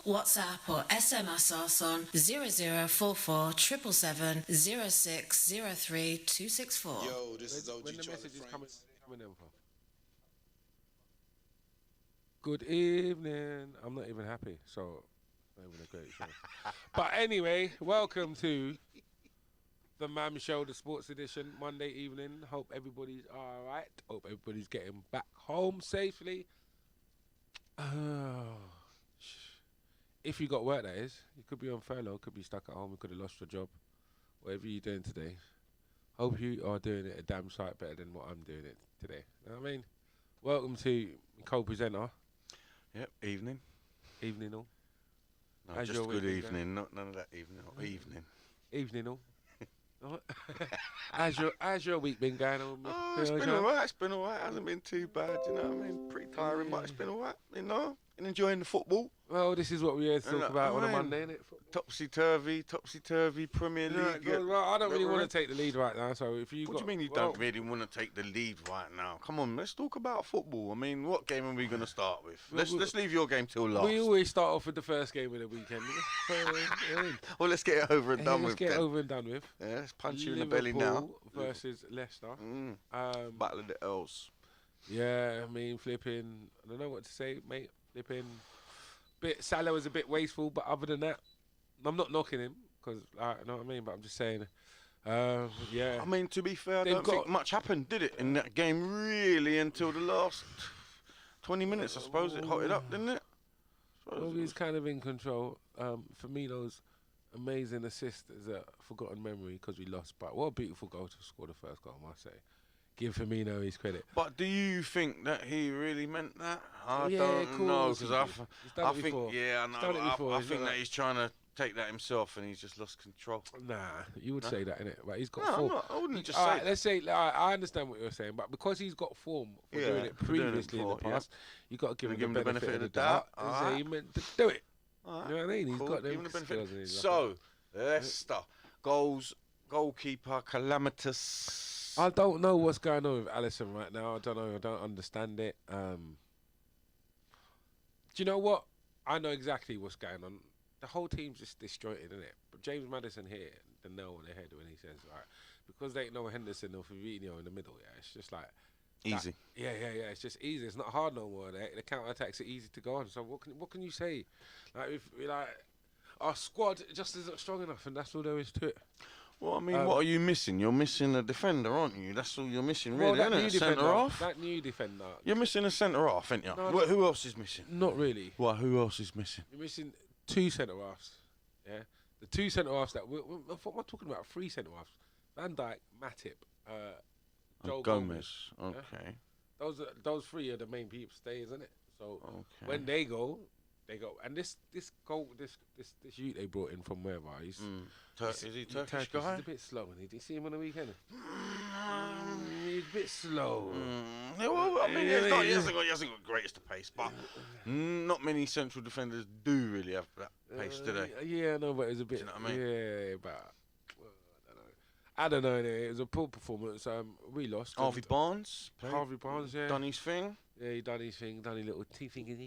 WhatsApp or SMS us on 0044 777 Yo, this is When OG the Charlie message is coming, Franks. coming in from. Good evening. I'm not even happy, so it's not even a great show. But anyway, welcome to the Mam Show, the sports edition, Monday evening. Hope everybody's all right. Hope everybody's getting back home safely. Oh, if you got work, that is. You could be on furlough, could be stuck at home, you could have lost your job. Whatever you're doing today. Hope you are doing it a damn sight better than what I'm doing it today. You know what I mean? Welcome to co-presenter. Yep, evening. Evening all. No, How's just your week good been evening, not none of that evening. Evening. Evening all. Alright. how's your week been going on? Oh, it's been alright. It's been alright. Hasn't been too bad. You know what I mean? Pretty tiring, but it's been alright. You know, and enjoying the football. Well, this is what we're here to talk about on a I mean, Monday, innit? Topsy turvy Premier League. Well, I don't really want to take the lead right now. So if you What do you mean you don't really want to take the lead right now? Come on, let's talk about football. I mean, what game are we going to start with? Let's leave your game till last. We always start off with the first game of the weekend. Well, let's get it over and done with. Let's get it over and done with. Yeah, let's punch you in the belly now. Liverpool versus Leicester. Battle of the Earls. Yeah, I mean, flipping. I don't know what to say, mate. Flipping. Salah was a bit wasteful, but other than that, I'm not knocking him because you know what I mean. But I'm just saying, yeah. I mean, to be fair, I don't think much happened, did it, in that game really until the last 20 minutes? I suppose it hotted up, didn't it? Well, he's kind of in control. Firmino's amazing assist is a forgotten memory because we lost. But what a beautiful goal to score the first goal, I must say. Give Firmino his credit. But do you think that he really meant that? I Yeah, don't know, because I think, before. yeah, I know. I think that he's trying to take that himself and he's just lost control. Nah, you would say that, innit? But he's got No, form. I wouldn't just All say right, that. let's say, I understand what you're saying, but because he's got form for doing it previously in the past, you got to give him the benefit of the doubt and say he meant to do it. Right. You know what I mean? He's Cool. got Give them him the benefit. skills in his So, Leicester, goalkeeper, calamitous. I don't know what's going on with Alisson right now. I don't know. I don't understand it. Do you know what? I know exactly what's going on. The whole team's just disjointed, isn't it? But James Maddison hit the nail on the head when he says, like, because they ain't no Henderson or Fabinho in the middle, yeah, it's just like... Easy. Yeah. It's just easy. It's not hard no more. The counter-attacks are easy to go on. So what can you say? Like, if our squad just isn't strong enough, and that's all there is to it. Well, I mean, what are you missing? You're missing a defender, aren't you? That's all you're missing, really, that isn't new it? defender, Centre-half? that new defender. You're missing a centre-half, ain't you? No, Who else is missing? Not really. Well, who else is missing? You're missing two centre-halves. Yeah? The two centre-halves that... What am I talking about? Three centre-halves. Van Dijk, Matip, Joe Gomez. Okay. Yeah? Those three are the main people stay, isn't it? So when they go... And this youth they brought in from wherever, he's... Is he Turkish guy? He's a bit slow, did you see him on the weekend? He's a bit slow. Well, I mean, he hasn't got greatest of pace, but not many central defenders do really have that pace, do they? Yeah, no, but it was a bit... Do you know what I mean? Yeah, but... Well, I don't know. Anyway, it was a poor performance. We lost. Harvey Barnes, yeah. done his thing. Yeah, he done his thing, done his little thing when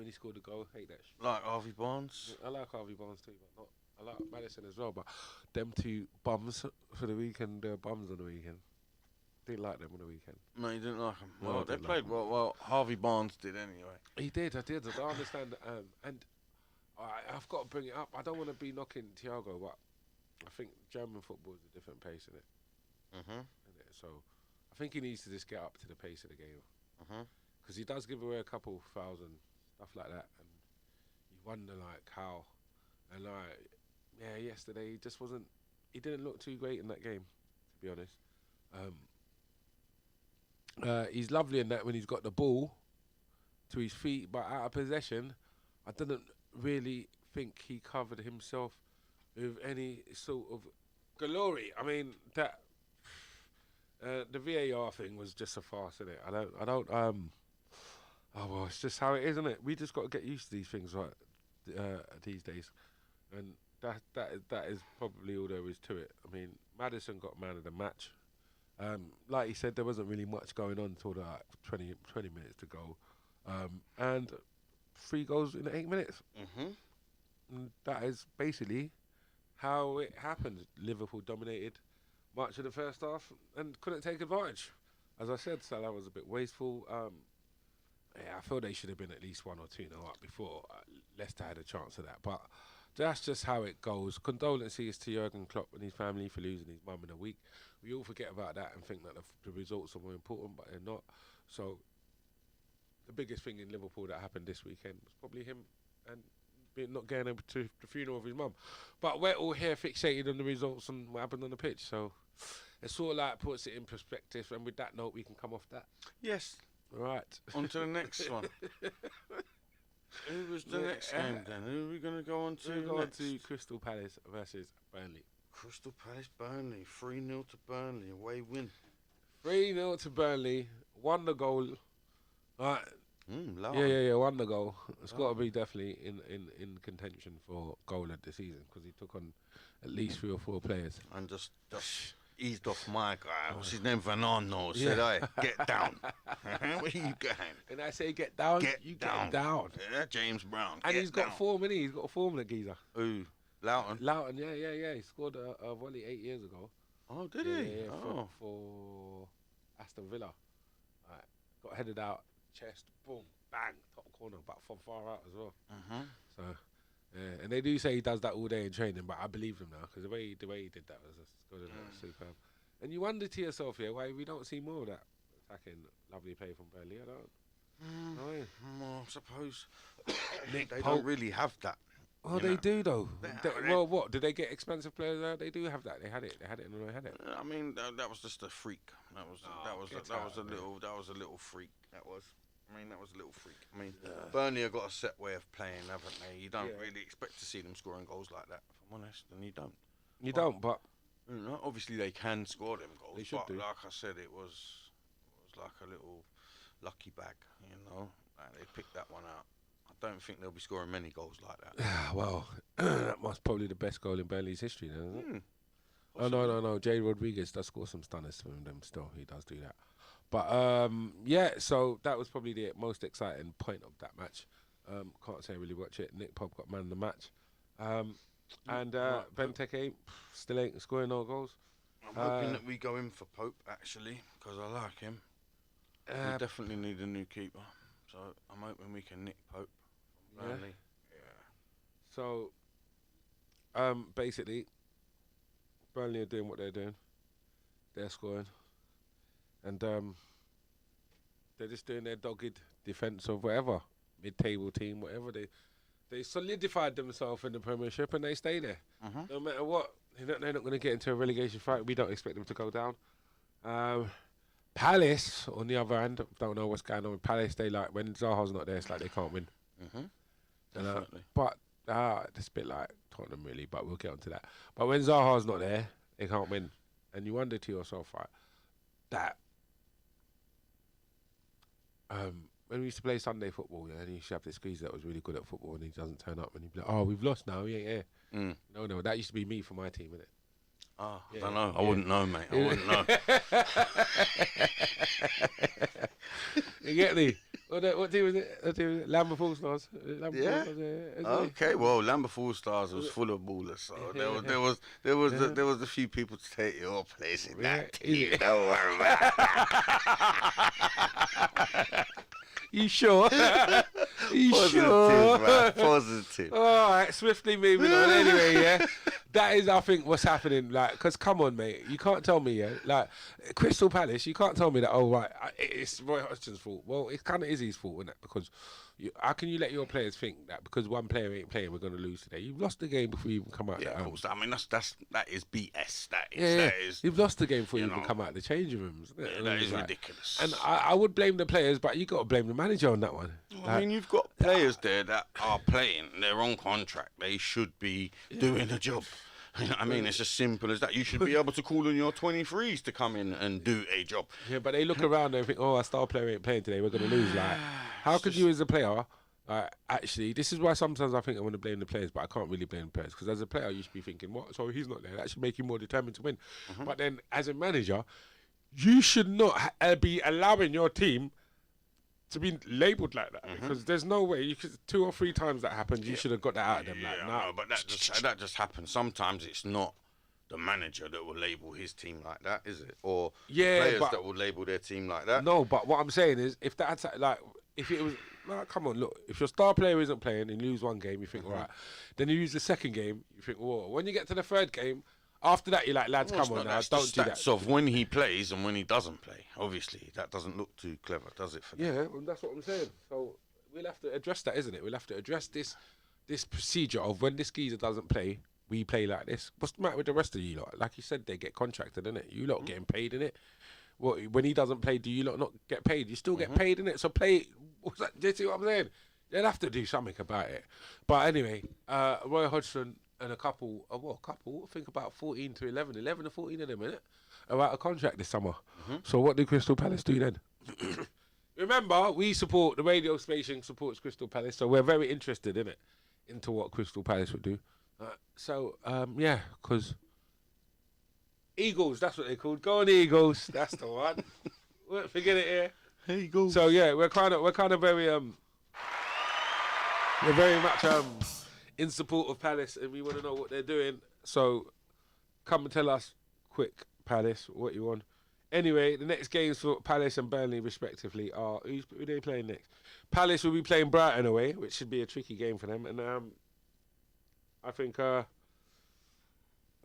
he scored the goal. Hate that shit. Like Harvey Barnes. I like Harvey Barnes too, but not. I like Madison as well, but them two bums for the weekend, bums on the weekend. Didn't like them on the weekend. No, you didn't like them. No, Well, I they didn't played like well. Well, Harvey Barnes did anyway. He did. I don't understand. And I've got to bring it up. I don't want to be knocking Thiago, but I think German football is a different pace, isn't it? So I think he needs to just get up to the pace of the game. Because he does give away a couple fouls and stuff like that, and you wonder like how. And yesterday he just wasn't. He didn't look too great in that game, to be honest. He's lovely in that when he's got the ball to his feet, but out of possession, I didn't really think he covered himself with any sort of glory. I mean that the VAR thing was just a farce, isn't it? I don't. Oh well, it's just how it is, isn't it? We just got to get used to these things, right? These days, and that is probably all there is to it. I mean, Maddison got man of the match. Like he said, there wasn't really much going on until the 20 minutes to go, and 3 goals in 8 minutes. And that is basically how it happened. Liverpool dominated much of the first half and couldn't take advantage. As I said, Salah was a bit wasteful. Yeah, I feel they should have been at least 1 or 2 up before Leicester had a chance of that. But that's just how it goes. Condolences to Jurgen Klopp and his family for losing his mum in a week. We all forget about that and think that the results are more important, but they're not. So the biggest thing in Liverpool that happened this weekend was probably him and not getting over to the funeral of his mum. But we're all here fixated on the results and what happened on the pitch. So it sort of like puts it in perspective. And with that note, we can come off that. Yes. Right. On to the next one. Who was the next game then? Who are we going to go on to? We'll go on to Crystal Palace versus Burnley. Crystal Palace, Burnley. 3-0 to Burnley. Away win. 3-0 to Burnley. Won the goal. Right. Yeah. Won the goal. It's got to be definitely in contention for goal of the season because he took on at least 3 or 4 players. And just eased off my guy. What's his name? Vanano. Said, "Hey, get down." Where you going? And I say, get down. Get down. Get down. Yeah, James Brown. And he's got down. form, innit? He's got form, the geezer. Who? Loughton. Loughton, yeah. He scored a volley 8 years ago. Oh, did he? Yeah, for Aston Villa. Right. Got headed out, chest, boom, bang, top corner, but from far out as well. So, yeah, and they do say he does that all day in training, but I believe him now because the way he did that was good, superb. And you wonder to yourself, why we don't see more of that attacking lovely play from Burnley. I don't. I suppose Nick they Pope. don't really have that. Oh, they do though. Well, what did they get expensive players there? They do have that. They had it. And they had it. I mean, that was just a freak. That was a little freak. That was. I mean, that was a little freak. I mean, Burnley have got a set way of playing, haven't they? You don't really expect to see them scoring goals like that, if I'm honest, and you don't. You don't, but you know, obviously they can score them goals. They should but do. Like I said, it was like a little lucky bag, you know. Like they picked that one out. I don't think they'll be scoring many goals like that. well, that must probably the best goal in Burnley's history, then, isn't it? Oh no. Jay Rodriguez does score some stunners from them. Still, he does do that. But so that was probably the most exciting point of that match. Can't say I really watch it. Nick Pope got man of the match. And Benteke still ain't scoring no goals. I'm hoping that we go in for Pope, actually, because I like him. We definitely need a new keeper. So I'm hoping we can nick Pope from Burnley. Yeah. So, basically, Burnley are doing what they're doing. They're scoring. And they're just doing their dogged defence of whatever, mid-table team, whatever. They solidified themselves in the Premiership and they stay there. No matter what. They're not going to get into a relegation fight. We don't expect them to go down. Palace, on the other hand, don't know what's going on with Palace. They like, when Zaha's not there, it's like they can't win. Definitely. But it's a bit like Tottenham, really, but we'll get onto that. But when Zaha's not there, they can't win. And you wonder to yourself, right, that when we used to play Sunday football, and he used to have this squeeze that was really good at football, and he doesn't turn up, and he'd be like, "Oh, we've lost now, he ain't here." No, that used to be me for my team, innit? Oh, I don't know. I wouldn't know, mate. I wouldn't know. You get me? What team was it? Lambeth All Stars. Yeah. Okay. Well, Lambeth All Stars was full of ballers, so there was a few people to take your place in that team. Don't worry about it. You sure? You Positive, sure? man. Positive. All right, swiftly moving on. Anyway, yeah, that is, I think, what's happening. Like, because come on, mate, you can't tell me, like Crystal Palace, you can't tell me that. Oh, right, it's Roy Hodgson's fault. Well, it kind of is his fault, isn't it? Because how can you let your players think that because one player ain't playing, we're going to lose today? You've lost the game before you even come out. Yeah, of course. I mean, that is BS. That is. You've lost the game before you even come out of the changing rooms. Yeah, that is ridiculous. And I would blame the players, but you got to blame the manager on that one. I mean, you've got players there that are playing. They're on contract. They should be doing a job. You know what I mean, it's as simple as that. You should be able to call on your 23s to come in and do a job. Yeah, but they look around and think, oh, our star player ain't playing today, we're going to lose. Like, how could you as a player, actually, this is why sometimes I think I want to blame the players, but I can't really blame the players. Because as a player, you should be thinking, what? So he's not there. That should make you more determined to win. But then, as a manager, you should not be allowing your team to be labelled like that because there's no way you could 2 or 3 times that happened. You should have got that out of them. Like, no, but that just happens. Sometimes it's not the manager that will label his team like that, is it? Or players that will label their team like that. No, but what I'm saying is, if that's like, if it was, like, come on, look, if your star player isn't playing and you lose one game, you think, all right. Then you lose the second game, you think, whoa. When you get to the third game, after that, you're like, lads, come on now, don't do that. Stats of when he plays and when he doesn't play. Obviously, that doesn't look too clever, does it? For them? Yeah, well, that's what I'm saying. So we'll have to address that, isn't it? We'll have to address this procedure of when this geezer doesn't play, we play like this. What's the matter with the rest of you lot? Like you said, they get contracted, innit? You lot getting paid, innit? What, when he doesn't play, do you lot not get paid? You still get paid, innit? So play. What's that? Do you see what I'm saying? They'll have to do something about it. But anyway, Roy Hodgson and a couple, think about 14 to 11 to 14 of them, innit? Are out of contract this summer. So what do Crystal Palace do then? Remember, we support, the radio station supports Crystal Palace, so we're very interested in it, into what Crystal Palace would do. Yeah, because Eagles, that's what they're called. Go on, Eagles. That's the one. Forget it here. Eagles. So yeah, we're kind of very we're very much in support of Palace, and we want to know what they're doing. So come and tell us quick, Palace, what you want. Anyway, the next games for Palace and Burnley respectively are, who they playing next? Palace will be playing Brighton away, which should be a tricky game for them, and I think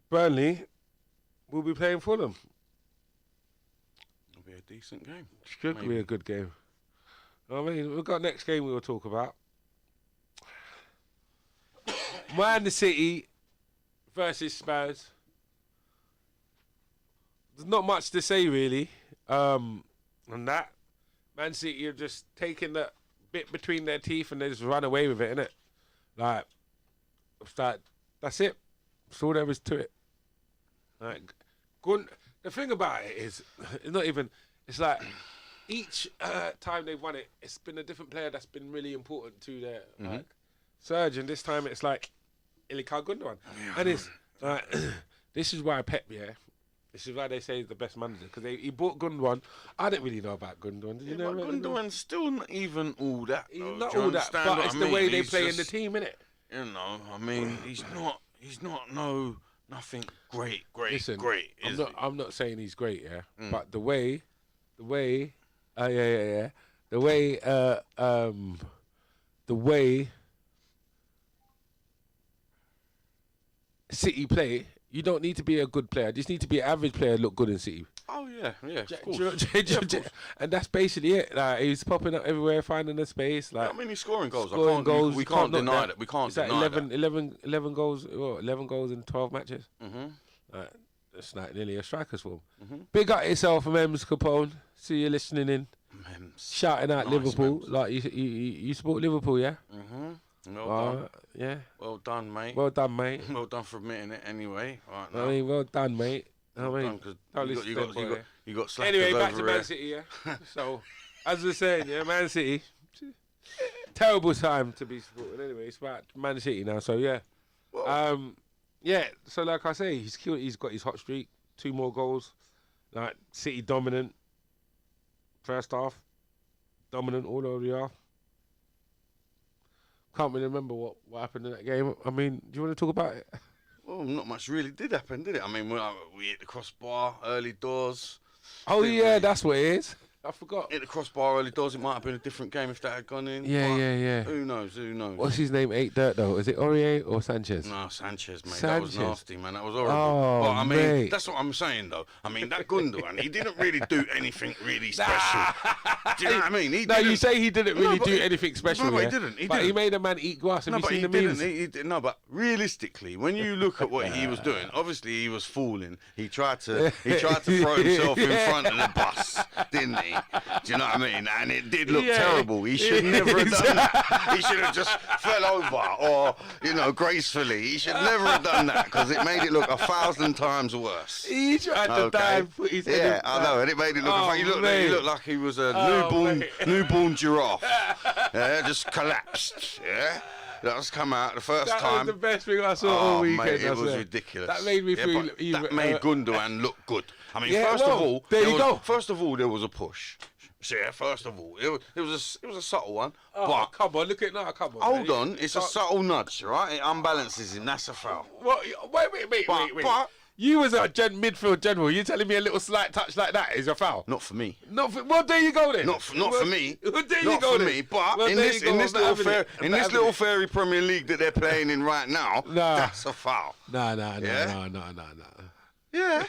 Burnley will be playing Fulham. It'll be a decent game. Should be a good game. I mean, we've got next game we will talk about. Man City versus Spurs. There's not much to say really on that. Man City have just taken that bit between their teeth and they just run away with it, innit? Like, that's it. That's all there is to it. Like, the thing about it is, it's not even. It's like each time they've won it, it's been a different player that's been really important to their like surge, and this time it's like Ilkay Gundogan, and it's like this is why Pep, this is why they say he's the best manager, because he bought Gundogan. I didn't really know about Gundogan. Did you know? But Gundogan's still not even all that. He's not all that, but it's the way they play in the team, innit? You know, I mean, he's not nothing great. Listen, great. I'm not saying he's great, but the way, the way City play, you don't need to be a good player. You just need to be an average player, look good in City. Oh yeah, of course. And that's basically it. Like, he's popping up everywhere, finding a space. Like, I mean, he's scoring goals. We can't can't deny that. We can't it's like deny 11 goals. What, 11 goals in 12 matches. that. It's like nearly a striker's form. Big up yourself, Mems Capone. See you listening in. Mems. Shouting out Nice, Liverpool. Mems. Like you support Liverpool, yeah? Well done. Yeah. Well done, mate. Well done, mate. Well done for admitting it anyway. Right now. I mean, well done, mate. I mean, don't listen to them, boy. you got slackers Anyway, back to over Man here. City, yeah? So, as we're saying, yeah, Man City. Terrible time to be supporting. Anyway, it's about Man City now, so yeah. Well, Yeah, so like I say, he's got his hot streak, 2 more goals. Like, City dominant. First half. Dominant all over the half. Can't really remember what happened in that game. I mean, do you want to talk about it? well, not much really did happen, did it? I mean, we hit the crossbar, early doors. Oh, Didn't yeah, we? that's what it is. I forgot. Hit the crossbar, early doors. It might have been a different game if that had gone in. Yeah, but yeah. Who knows? What's his name? Ate dirt, though. Is it Aurier or Sanchez? No, Sanchez, mate. That Sanchez. was nasty, man. That was horrible. Oh, but I mean, mate. that's what I'm saying, though. I mean, that Gundogan, he didn't really do anything really special. Do you know what I mean? No, you say he didn't really do anything special. No, but yeah? he didn't. He but didn't. he made a man eat grass. Have No, you but seen he the memes? didn't. No, but realistically, when you look at what he was doing, obviously he was fooling. He tried to throw himself in front of the bus, didn't he? Do you know what I mean? And it did look terrible. He should never have done that. He should have just fell over, or gracefully. He should never have done that because it made it look 1,000 times worse. He tried to dive, put his head in. Yeah, I know, and it made it look. He looked like he was a newborn giraffe. Yeah, just collapsed. Yeah. That's come out the first time. That was the best thing I saw all weekend. Mate, it was ridiculous. That made me feel that made Gundogan look good. I mean, there was a push. So, yeah, first of all, it was a subtle one, Oh, but come on, look at now, come on. hold man. on, it's a subtle nudge, right? It unbalances him. That's a foul. What? Wait. But You was a midfield general. You telling me a little slight touch like that is a foul? not for me. Not for. Well, there you go then. Not for me. Well, there you Not go for then. me. But Well, in there this you go. little I'm not having it. I'm not having little it. fairy Premier League that they're playing in right now, Nah. that's a foul. Nah. Yeah? Yeah.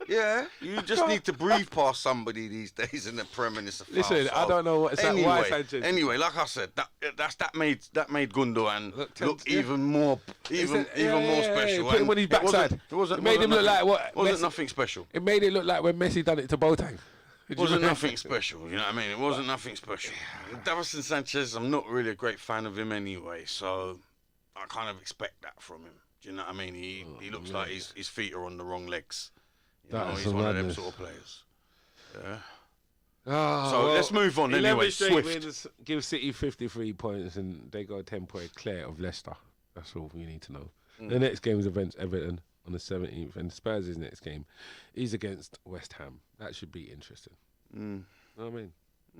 Yeah. You just need to breathe past somebody these days in the Prem, and it's a foul. Listen, I don't know what's that. Why Sanchez? Anyway, like I said, that made Gundogan Look, look yeah. even more special. Put him on his backside. It made him look like what? Wasn't Messi- nothing special. It made it look like when Messi done it to Boateng. It wasn't nothing special, you know what I mean? It wasn't nothing special. Davison Sanchez, I'm not really a great fan of him anyway, so I kind of expect that from him. Do you know what I mean? He looks like his feet are on the wrong legs. You know, he's one of them sort of players. Yeah. Oh, So let's move on anyway. 11 straight Swift. wins give City 53 points and they go 10 point clear of Leicester. That's all you need to know. The next game is against Everton on the 17th, and Spurs' next game is against West Ham. That should be interesting. You know what I mean?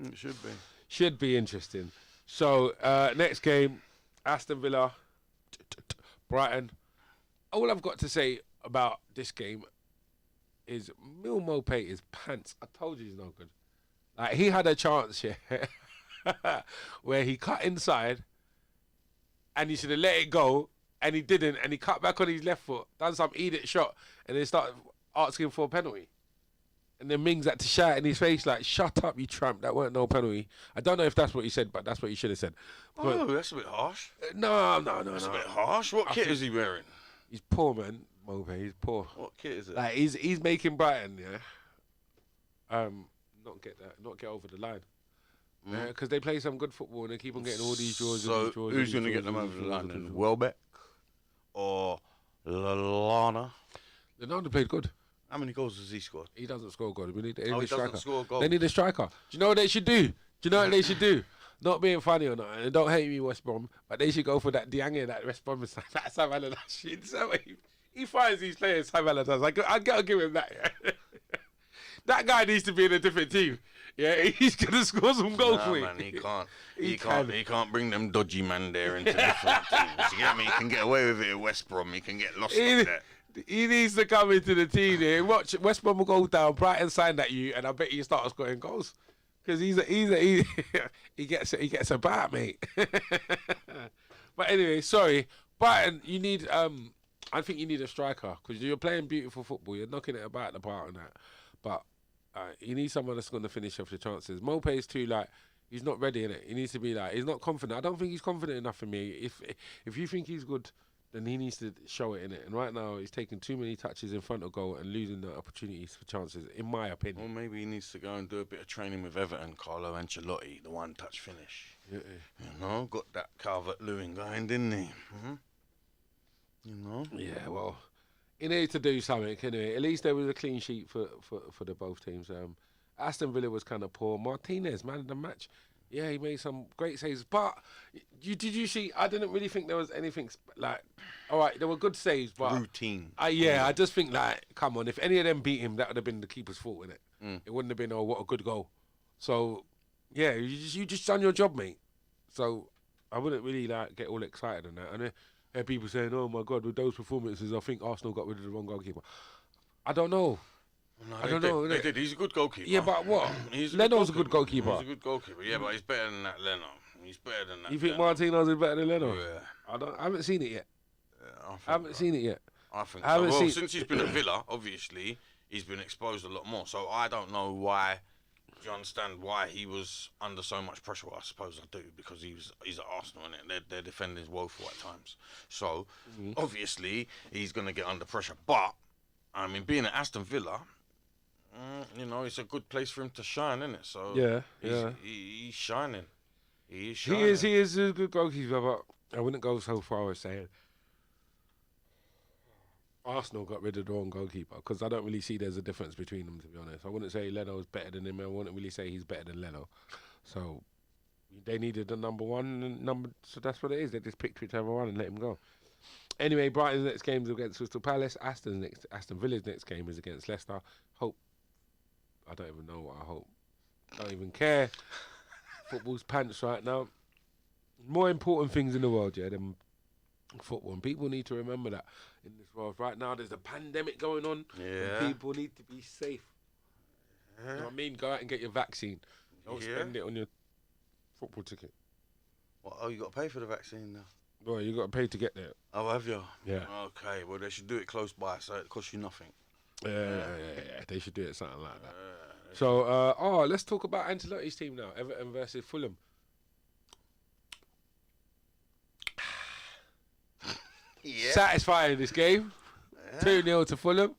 It should be. Should be interesting. So, next game, Aston Villa, Brighton. All I've got to say about this game is Mil Mopé is pants. I told you he's no good. Like, he had a chance here where he cut inside and he should have let it go, and he didn't, and he cut back on his left foot, done some idiot shot, and then started asking for a penalty. And then Mings had to shout in his face like, "Shut up, you tramp, that weren't no penalty." I don't know if that's what he said, but that's what he should have said. But, Oh, that's a bit harsh. no. That's a bit harsh. What kit is he wearing? He's poor, man. Mopé, he's poor. What kit is it? Like, he's making Brighton, not get over the line. Because they play some good football and they keep on getting all these draws. So who's going to get them over the line then? Welbeck or Lallana? Ronaldo played good. How many goals has he scored? He doesn't score goals. We need a He striker. doesn't score goals. They need a striker. Do you know what they should do? Not being funny or not, and don't hate me, West Brom, but they should go for that Diagne, that West Brom, that Sam Allardyce shit. So he finds these players, Sam Allardyce. I gotta give him that. Yeah? That guy needs to be in a different team. Yeah, he's gonna score some goals for man, he can't. can. He can't bring them dodgy man there into different teams. You get me? He can get away with it at West Brom. He can get lost like that. He needs to come into the team there. Watch West Brom will go down, Brighton sign at you, and I bet you start scoring goals. Because he gets a bat, mate. But anyway, sorry, Brighton. You need I think you need a striker because you're playing beautiful football. You're knocking it about the park and that, but you need someone that's going to finish off the chances. Mopé is too he's not ready in it. He needs to be he's not confident. I don't think he's confident enough for me. If you think he's good, then he needs to show it in it. And right now, he's taking too many touches in front of goal and losing the opportunities for chances, in my opinion. Well, maybe he needs to go and do a bit of training with Everton, Carlo Ancelotti, the one-touch finish. Yeah. You know, got that Calvert-Lewin going, didn't he? You know? Yeah, well, he needed to do something, anyway. At least there was a clean sheet for the both teams. Aston Villa was kind of poor. Martinez, man of the match. Yeah, he made some great saves. But did you see? I didn't really think there was anything all right, there were good saves, but routine. I just think come on, if any of them beat him, that would have been the keeper's fault, innit? It wouldn't have been, oh, what a good goal. So yeah, you just done your job, mate. So I wouldn't really get all excited on that. And I hear people saying, "Oh my God, with those performances, I think Arsenal got rid of the wrong goalkeeper." I don't know. No, I don't know. They did. He's a good goalkeeper. Yeah, but what? Leno's a good goalkeeper. He's a good goalkeeper. Yeah, but he's better than that Leno. He's better than that. You think Leno. Martinez is better than Leno? Yeah. I haven't seen it yet. I haven't seen it yet. I think I haven't so. Well, seen- since he's been at Villa, obviously, he's been exposed a lot more. So I don't know why. Do you understand why he was under so much pressure? Well, I suppose I do, because he's at Arsenal, and their defending is woeful at times. So obviously he's going to get under pressure. But I mean, being at Aston Villa, you know, it's a good place for him to shine, isn't it? So he's shining. He is shining. He is a good goalkeeper, but I wouldn't go so far as saying Arsenal got rid of the wrong goalkeeper, because I don't really see there's a difference between them, to be honest. I wouldn't say Leno's better than him. I wouldn't really say he's better than Leno. So they needed the number one, so that's what it is. They just picked whichever one and let him go. Anyway, Brighton's next game is against Crystal Palace. Aston Villa's next game is against Leicester. I don't even know what I hope. Don't even care. Football's pants right now. More important things in the world, yeah, than football. And people need to remember that in this world. Right now, there's a pandemic going on. Yeah. And people need to be safe. You know what I mean? Go out and get your vaccine. Don't spend it on your football ticket. What, oh, you got to pay for the vaccine now? Well, you got to pay to get there. Oh, have you? Yeah. Okay, well, they should do it close by so it costs you nothing. Yeah. They should do it something like that. So, let's talk about Ancelotti's team now. Everton versus Fulham. Yeah. Satisfying this game. 2-0 to Fulham.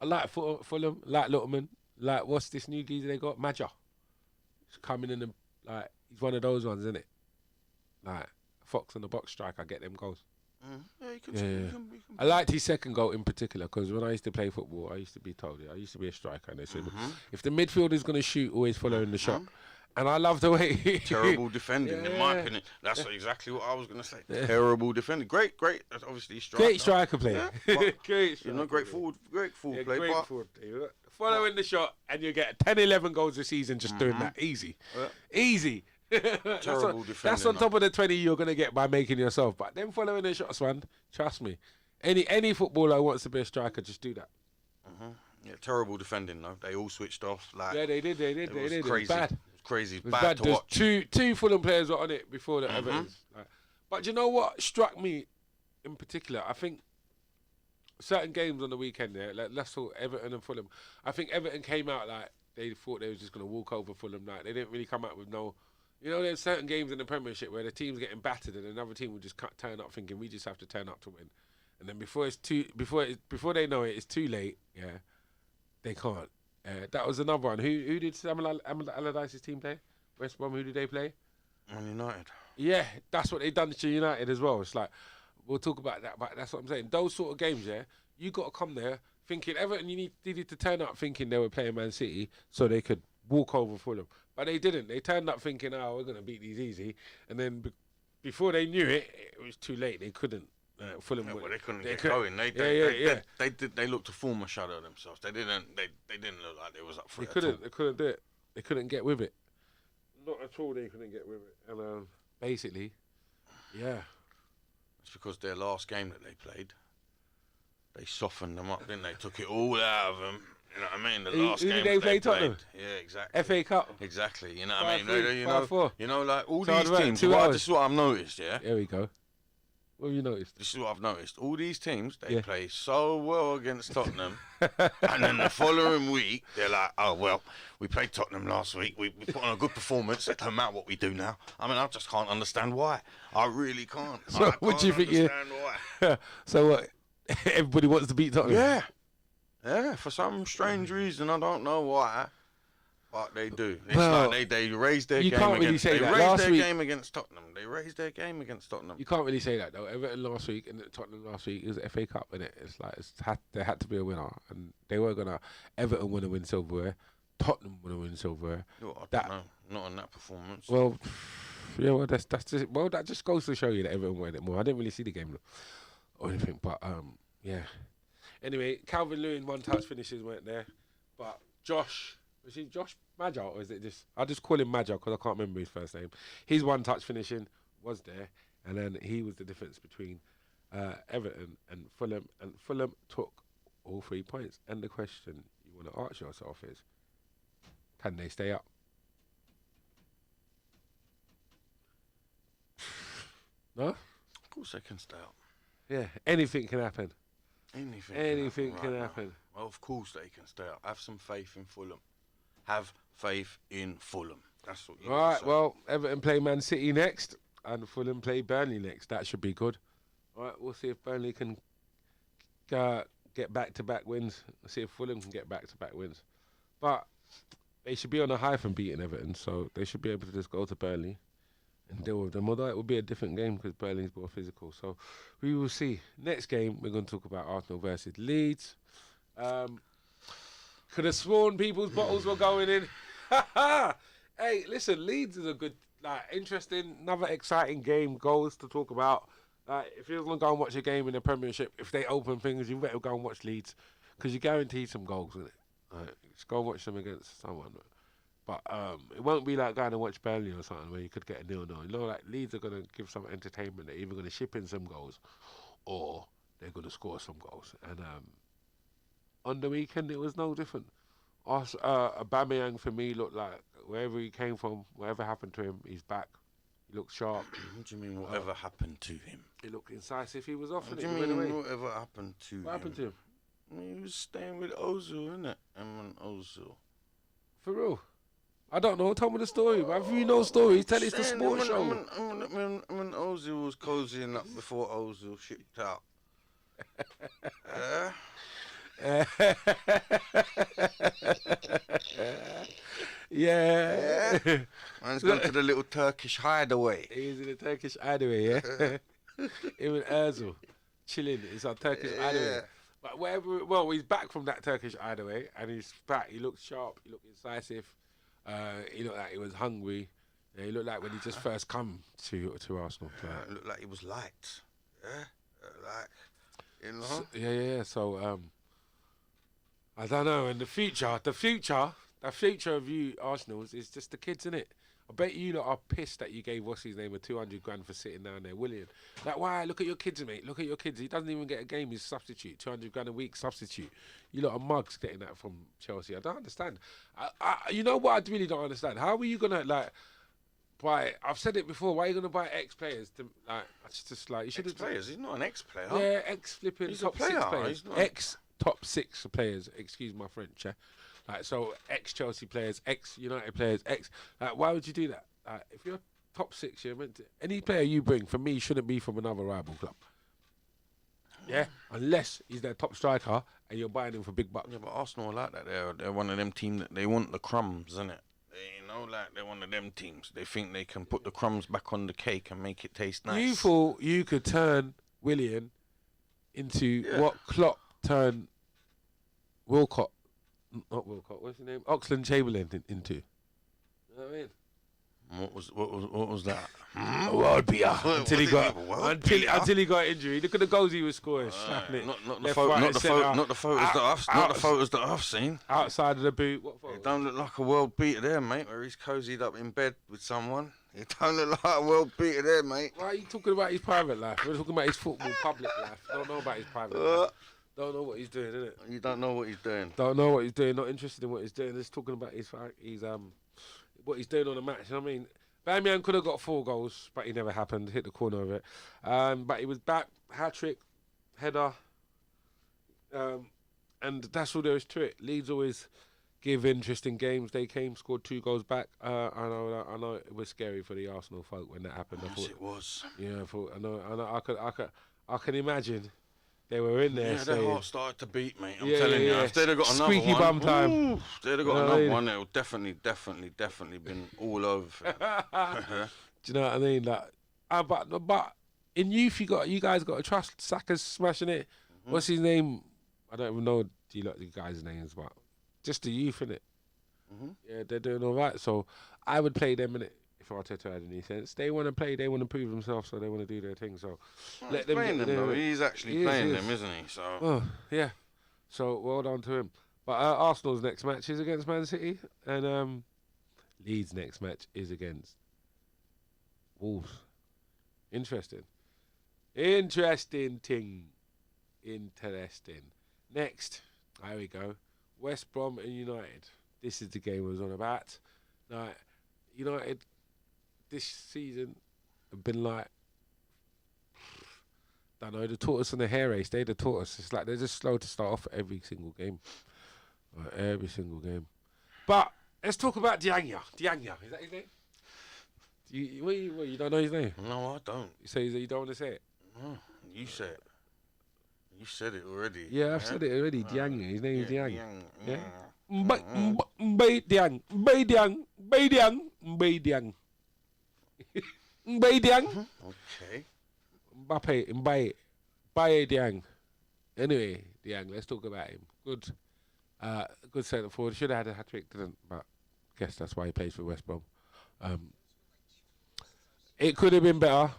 I like Fulham, like Luttman. Like, what's this new geezer they got? Major. He's coming in and, like, he's one of those ones, isn't it? Like, Fox on the box striker, get them goals. Yeah, you can. I liked his second goal in particular because when I used to play football, I used to be told, I used to be a striker, and they said, if the midfielder's going to shoot, always following the shot. And I love the way terrible defending, in my opinion. That's exactly what I was going to say. Terrible defending. Great. That's obviously striker. Great striker play. Yeah, Great striker. You know, great forward play. Great forward play. Following the shot, and you get 10, 11 goals a season just doing that. Easy. Easy. Terrible defending. That's on top of the 20 you're going to get by making yourself. But then following the shots, man, trust me. Any footballer who wants to be a striker, just do that. Yeah, terrible defending, though. They all switched off. Like, yeah, they did. It was crazy. It was bad. Crazy. It was bad to watch. Two Fulham players were on it before the Everton's. Like, but you know what struck me in particular? I think certain games on the weekend there, like let's talk Everton and Fulham. I think Everton came out like they thought they was just going to walk over Fulham. Like they didn't really come out with no. You know, there's certain games in the Premiership where the team's getting battered and another team will just turn up thinking we just have to turn up to win, and then before they know it, it's too late. Yeah, they can't. That was another one. Who did Sam Allardyce's team play? West Brom. Who did they play? Man United. Yeah, that's what they done to United as well. It's like we'll talk about that, but that's what I'm saying. Those sort of games, yeah, you got to come there thinking Everton. You needed to turn up thinking they were playing Man City so they could walk over Fulham, but they didn't. They turned up thinking, "Oh, we're gonna beat these easy," and then before they knew it, it was too late. They couldn't. Fulham. Yeah, well, they couldn't get going. They looked to form a shadow of themselves. They didn't look like they was up for it. They couldn't do it. They couldn't get with it. Not at all. They couldn't get with it. And basically, yeah. It's because their last game that they played, they softened them up, didn't they? Took it all out of them. You know what I mean? The last game they played Tottenham. Yeah, exactly. FA Cup. Exactly. You know what I mean? 5-4. You know, like all So these teams. This is what I've noticed. Yeah. There we go. What have you noticed? This is what I've noticed. All these teams, they play so well against Tottenham, and then the following week, they're like, oh, well, we played Tottenham last week. We put on a good performance. It doesn't matter what we do now. I mean, I just can't understand why. I really can't. So what do you think? Why. So what? Everybody wants to beat Tottenham? Yeah. Yeah, for some strange reason. I don't know why. But they do. It's like they raised their game against Tottenham. They raised their game against Tottenham. You can't really say that though. Everton last week and Tottenham last week, it was FA Cup, innit? It's like there had to be a winner, and they were gonna. Everton want to win silverware, Tottenham want to win silverware. I don't know. Not on that performance. Well, yeah. Well, that's just that just goes to show you that Everton wanted it more. I didn't really see the game or anything, but yeah. Anyway, Calvin Lewin one-touch finishes weren't there, but Josh. Was he Josh Major, or is it just... I just call him Major because I can't remember his first name. His one-touch finishing was there, and then he was the difference between Everton and Fulham took all 3 points. And the question you want to ask yourself is, can they stay up? No? Of course they can stay up. Yeah, anything can happen. Anything can happen. Well, of course they can stay up. Have some faith in Fulham. Have faith in Fulham. That's what you All right, well, Everton play Man City next and Fulham play Burnley next. That should be good. All right, we'll see if Burnley can get back-to-back wins. We'll see if Fulham can get back-to-back wins. But they should be on a high from beating Everton, so they should be able to just go to Burnley and deal with them. Although it will be a different game because Burnley's more physical. So we will see. Next game, we're going to talk about Arsenal versus Leeds. Could have sworn people's bottles were going in. Hey, listen, Leeds is a good, interesting, another exciting game, goals to talk about. If you're going to go and watch a game in the Premiership, if they open things, you better go and watch Leeds because you guarantee some goals, isn't it? Just go and watch them against someone. But it won't be like going to watch Burnley or something where you could get a 0-0. You know, like Leeds are going to give some entertainment. They're either going to ship in some goals or they're going to score some goals. And on the weekend, it was no different. Aubameyang for me looked like wherever he came from, whatever happened to him, he's back. He looked sharp. What do you mean, whatever happened to him? He looked incisive. He was off. What do you mean, whatever happened to him? What happened to him? I mean, he was staying with Ozil, innit? Emin Ozil. For real? I don't know. Tell me the story. But if you know stories, tell it's the sports show. When Ozil was cozying up before Ozil shipped out. Yeah. Man's gone to the little Turkish hideaway. He's in the Turkish hideaway, yeah? Him and Ozil chilling. It's our Turkish hideaway. But wherever, well, he's back from that Turkish hideaway and he's back. He looked sharp. He looked incisive. He looked like he was hungry. Yeah, he looked like when he just first come to Arsenal. It looked like he was light. Yeah? You know? So, yeah. So, I don't know. And the future of you Arsenals is just the kids, innit? I bet you lot are pissed that you gave what's his name a 200 grand for sitting down there, William. Like, why? Look at your kids, mate. Look at your kids. He doesn't even get a game. He's substitute. 200 grand a week substitute. You lot are mugs getting that from Chelsea. I don't understand. You know what? I really don't understand. How are you gonna buy? I've said it before. Why are you gonna buy ex players? It's just like you should have. Players. He's not an ex player. Yeah, ex flipping He's top a player. 6 players. He's not... Ex top 6 players. Excuse my French. Yeah? Like, so ex Chelsea players, ex United players, why would you do that? If you're top 6, you're meant to, any player you bring for me shouldn't be from another rival club. Yeah, unless he's their top striker and you're buying him for big bucks. Yeah, but Arsenal are like that. They're one of them teams that they want the crumbs, innit? They're one of them teams. They think they can put the crumbs back on the cake and make it taste nice. You thought you could turn Willian into what Klopp turned Wilcott, not Wilcott, what's his name? Oxlade-Chamberlain into. You know what I mean? What was that? World beater. Until he got injured. Look at the goals he was scoring. Not the photos that I've seen. Outside of the boot. What photos? It don't look like a world beater there, mate. Where he's cozied up in bed with someone. It don't look like a world beater there, mate. Why are you talking about his private life? We're talking about his football public life. Don't know about his private life. Don't know what he's doing, innit? You don't know what he's doing. Don't know what he's doing. Not interested in what he's doing. Just talking about his what he's doing on the match. You know what I mean? Aubameyang could have got 4 goals, but it never happened. Hit the corner of it. But he was back, hat-trick, header. And that's all there is to it. Leeds always give interesting games. They came, scored 2 goals back. I know it was scary for the Arsenal folk when that happened. Yes, it was. Yeah, I know. I can imagine. They were in there. Yeah, their heart started to beat, mate. I'm telling telling you. If they'd have got another Squeaky one, bum time. If they'd have got another one, it would definitely been all over. Do you know what I mean? Like, but in youth, you guys got to trust. Saka's smashing it. Mm-hmm. What's his name? I don't even know the guys' names, but just the youth, innit? Mm-hmm. Yeah, they're doing all right. So I would play them, innit? If Arteta had any sense, they want to play, they want to prove themselves, so they want to do their thing. So let them playing them, though. He's actually playing them, isn't he? So yeah. So well done to him. But Arsenal's next match is against Man City, and Leeds' next match is against Wolves. Interesting thing. Interesting. Next, there we go. West Brom and United. This is the game I was on about. Now, United this season have been like, don't know, the tortoise and the hare race. They're the tortoise. It's like they're just slow to start off every single game. Every single game. But let's talk about Diagna. Diagna, is that his name? You don't know his name? No, I don't. You say you don't want to say it? No, you say it. You said it already. Yeah, I've said it already. Diagna. His name is Diagna. Yeah. Mbay Okay. Mbappe, Mbaye Diang. Anyway, Diang, let's talk about him. Good centre forward. Should have had a hat-trick, didn't, but I guess that's why he plays for West Brom. It could have been better.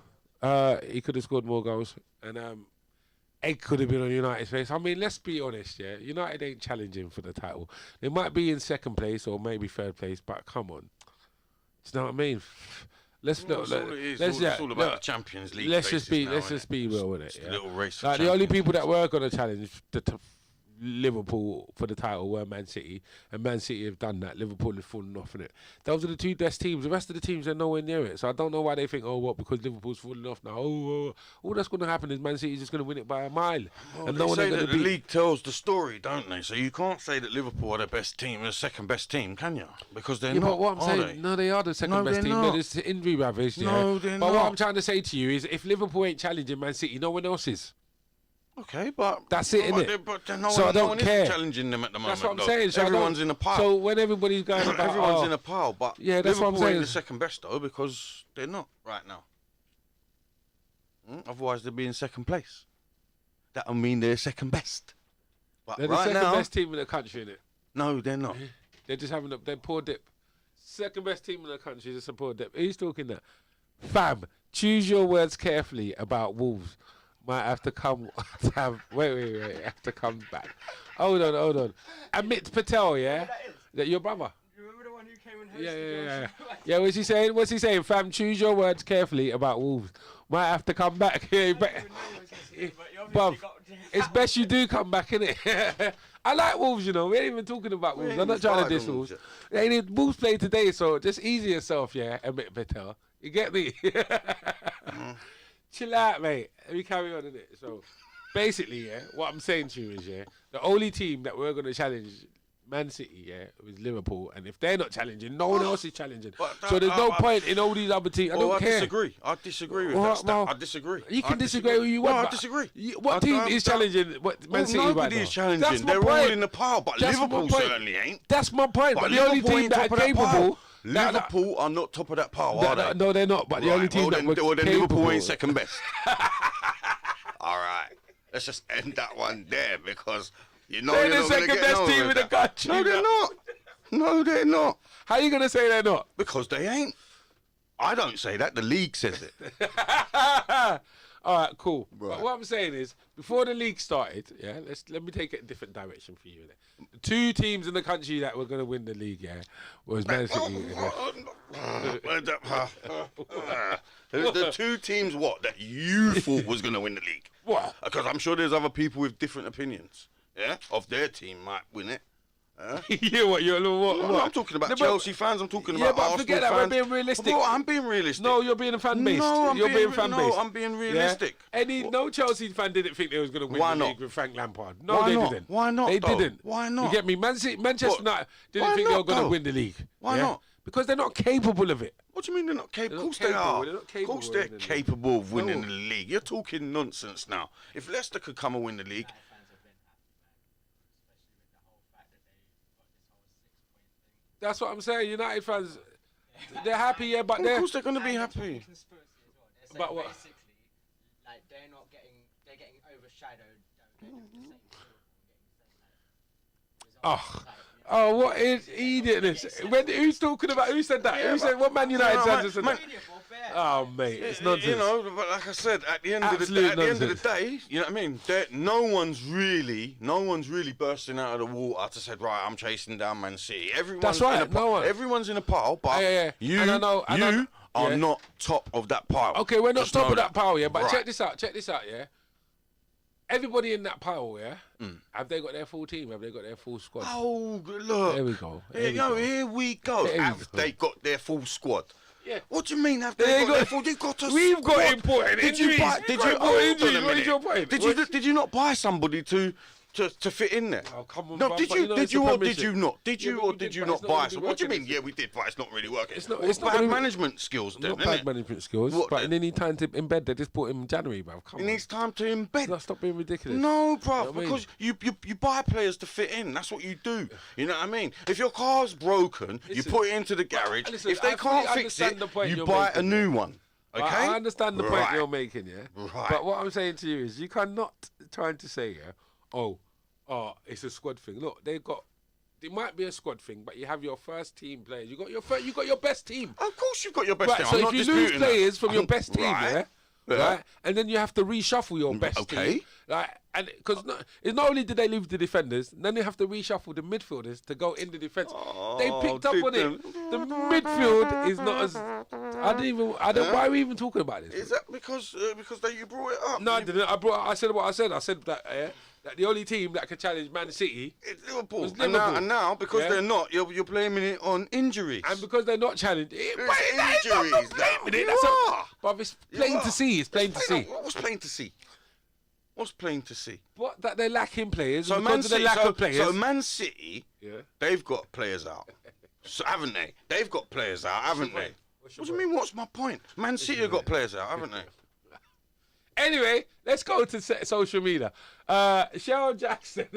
He could have scored more goals. And egg could have been on United's face. I mean, let's be honest, yeah. United ain't challenging for the title. They might be in second place or maybe third place, but come on. Do you know what I mean? Let's Well, look. that's all it is. Let's It's all about the Champions League. Let's just be. now, Let's innit? just be real with it. It's Yeah? a little race. For Like the only champions. people that were going to challenge Liverpool for the title were Man City, and Man City have done that. Liverpool have fallen off in it. Those are the two best teams. The rest of the teams are nowhere near it. So I don't know why they think, oh, what, because Liverpool's falling off now. All that's going to happen is Man City's just going to win it by a mile, and no They one say ain't going that to the beat. league tells the story, don't they? So you can't say that Liverpool are the best team, the second best team, can you? Because they're Yeah, not. but what I'm are saying, they? no, they are the second No, best they're team. not. They're just injury ravaged. Yeah. No, they're but what not. I'm trying to say to you is, if Liverpool ain't challenging Man City, no one else is. Okay, but That's it, but innit? no So I one, don't no one care. is challenging them at the moment. That's what I'm though. saying. So Everyone's in a pile. So when everybody's going about, Everyone's in a pile, but Yeah, that's what I'm Liverpool ain't saying. the second best though because they're not right now. Otherwise, they'd be in second place. That would mean they're second best. But they're the right second now, best team in the country, innit? no, they're not. They're just having their poor dip. Second best team in the country is a poor dip. Who's talking that? Fam, choose your words carefully about Wolves. Might have to come wait, have to come back. Hold on. Amit Patel, yeah? That your brother? You remember the one who came and hosted Yeah. Yeah, what's he saying? What's he saying? Fam, choose your words carefully about Wolves. Might have to come back. Yeah, bruv, it's best you do come back, innit? I like Wolves, you know. We ain't even talking about Wolves. I'm not trying to diss Wolves. Wolves play today, so just ease yourself, yeah, Amit Patel. You get me? Chill out, mate. Let me carry on in it. So, basically, yeah, what I'm saying to you is, yeah, the only team that we're going to challenge Man City, yeah, was Liverpool, and if they're not challenging, no one else is challenging. So there's no point in all these other teams. I don't care. I disagree with Well, that. well, I disagree. You can I disagree with you want. No, I but disagree. What team is challenging? What Man City right Nobody now? is challenging. That's my They're all point. in the pile, but That's my Liverpool point. certainly ain't. That's my point. But the only Liverpool team ain't that top are of that pile. capable. Liverpool are not top of that pile, are they? No, they're not. But the only team that were well, then capable. Liverpool ain't second best. All right, let's just end that one there because you know They're you're the not gonna second get best nowhere team with in the that. country. No, they're not. No, they're not. How you gonna say they're not? Because they ain't. I don't say that. The league says it. All right, cool. Right. But what I'm saying is, before the league started, yeah, let me take it a different direction for you. Innit? The two teams in the country that were gonna win the league, yeah, was Man City. The two teams that you thought was going to win the league. What? Because I'm sure there's other people with different opinions. Yeah, of their team might win it. Yeah, what? You're a little what? No, I'm talking about No, but- Chelsea fans. I'm talking Yeah, about but Arsenal forget that. fans. We're being realistic. Bro, I'm being realistic. No, you're being fan based. No, I'm you're being fan no, based. I'm being realistic. No Chelsea fan didn't think they was going to win Why the not? league with Frank Lampard. No, Why they not? didn't. Why not, They though? didn't. Why not? You get me? Manchester What? United didn't Why think they were not, going to though? win the league. Why not? Because they're not capable of it. What do you mean they're not capable? They're Of not course they capable. are. They're not Of capable course of they're winning the league. capable of winning No. the league. You're talking nonsense now. If Leicester could come and win the league, That's what I'm saying. United fans, they're happy, yeah, but of they're. course they're going to be happy. Conspiracy as well. They're saying But what? basically, like they're getting overshadowed. They're doing the same deal and getting the same results. Oh, what is idiotness? Who's talking about? Who said that? Who said what Man United fans said that? Oh, mate, it's nonsense. You know, but like I said, at the end Absolute of the nonsense. day, you know what I mean. No one's really bursting out of the water to say, right, I'm chasing down Man City. Everyone's right, In a pile. no one. Everyone's in a pile, but Yeah. you, And I know- you are yeah. not top of that pile. Okay, we're not Just top know of that pile, yeah. But Right. check this out, yeah. Everybody in that pile, yeah. Have they got their full team? Have they got their full squad? Oh, good look. There we go. Here we go. There we Have go. they got their full squad? Yeah. What do you mean? Have They they got got- their full? They've got a We've got squad. important Did you injuries. buy? We've Did got you? important Hold on injuries. a What is minute. your point? Did you not buy somebody to fit in there? Oh, come on, No, bruv, did but you? you know Did it's you a or did premiership. you not? Did Yeah, you but or you did did, you but not it's not buy gonna be some? What do you working, mean? is it? Yeah, we did, but it's not really working. It's not Well, gonna bad be- management skills, then, Not isn't bad it? management skills, What but then? they need time to embed. They just bought him in January, bruv. Come It on. needs time to embed. No, stop being ridiculous. No, bruv, You know what I mean? because you buy players to fit in. That's what you do. You know what I mean? If your car's broken, you Listen, put it into the garage. listen, If they I fully can't fix understand it, the point you you're buy a making, new one. Okay? I understand the point Right. you're making, yeah. Right. But what I'm saying to you is, you cannot trying to say, yeah, oh, it's a squad thing. Look, it might be a squad thing, but you have your first team players. You got your best team. Of course, you've got your best Right. team. So I'm if not you lose disputing that. players from your best team, Right. yeah, right? And then you have to reshuffle your best okay. team, like, and because it's not only did they leave the defenders, then they have to reshuffle the midfielders to go in the defense. They picked up on it. The midfield is not as. I don't. Why are we even talking about this? Is that because that you brought it up? No, I didn't. I said what I said. I said that that the only team that could challenge Man City It's Liverpool. was And Liverpool. now because they're not, you're blaming it on injuries. And because they're not challenged, It's but that is not injuries. blaming it. You are. But it's plain to see. It's plain to see. What's plain to see? What's plain to see? But that they're lacking players. So because Man of the City, lack of players. so Man City, Yeah. they've got players out, so haven't they? They've got players out, haven't they? What do you mean? What's my point? Man City have got players out, haven't they? Anyway, let's go to social media. Cheryl Jackson,